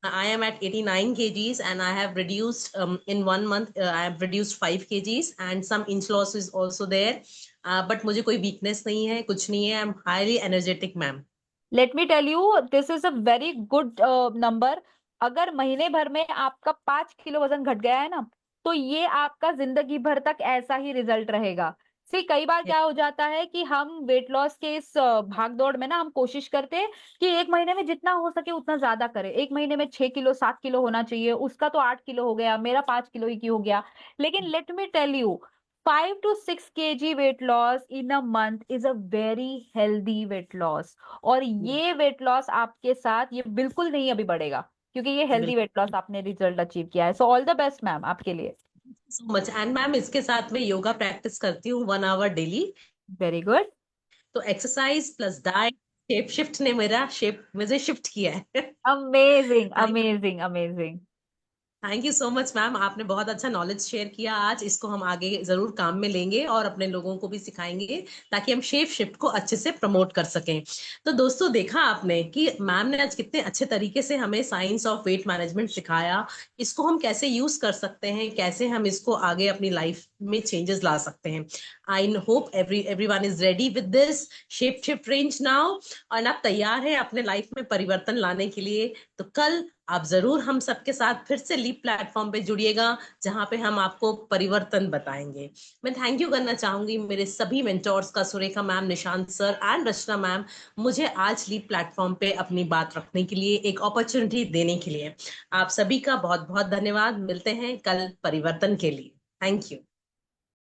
I am at 89 kgs and I have reduced in 1 month. I have reduced 5 kgs and some inch loss is also there. But मुझे कोई weakness नहीं है, कुछ नहीं है। I'm highly energetic, ma'am. Let me tell you, this is a very good number. अगर महीने भर में आपका 5 किलो वजन घट गया है ना, तो ये आपका जिंदगी भर तक ऐसा ही रिजल्ट रहेगा। सी कई बार क्या हो जाता है कि हम वेट लॉस के इस भाग दौड़ में ना, हम कोशिश करते हैं कि एक महीने में जितना हो सके उतना ज्यादा करें। एक महीने में 6 किलो 7 किलो होना चाहिए, उसका तो 8 किलो हो गया, मेरा 5 किलो ही क्यों हो गया। लेकिन let me tell you, 5 to 6 kg weight loss in a month is a very healthy weight loss. और ये वेट लॉस आपके साथ ये बिल्कुल नहीं अभी बढ़ेगा, क्योंकि ये हेल्दी बिल्कुल। वेट लॉस आपने रिजल्ट अचीव किया है। So all the best ma'am आपके लिए। So much. And मैम इसके साथ मैं योगा प्रैक्टिस करती हूँ 1 hour डेली। Very good. तो exercise plus diet, shape shift ने मेरा शेप मुझे शिफ्ट किया है। Amazing amazing amazing. Thank you so much ma'am, आपने बहुत अच्छा नॉलेज शेयर किया आज। इसको हम आगे जरूर काम में लेंगे और अपने लोगों को भी सिखाएंगे ताकि हम शेप शिफ्ट को अच्छे से प्रमोट कर सकें। तो दोस्तों, देखा आपने कि मैम ने आज कितने अच्छे तरीके से हमें साइंस ऑफ वेट मैनेजमेंट सिखाया। इसको हम कैसे यूज कर सकते हैं, कैसे हम इसको आगे अपनी लाइफ में चेंजेस ला सकते हैं। I hope everyone is ready with this shape shift range now. और आप तैयार हैं अपने लाइफ में परिवर्तन लाने के लिए। तो कल आप जरूर हम सबके साथ फिर से लीप प्लेटफॉर्म पे जुड़िएगा, जहां पे हम आपको परिवर्तन बताएंगे। मैं थैंक यू करना चाहूंगी मेरे सभी मेंटोर्स का, Surekha ma'am, Nishant sir and Rachna ma'am, मुझे आज लीप प्लेटफॉर्म पे अपनी बात रखने के लिए, एक अपॉर्चुनिटी देने के लिए। आप सभी का बहुत बहुत धन्यवाद। मिलते हैं कल परिवर्तन के लिए। Thank you.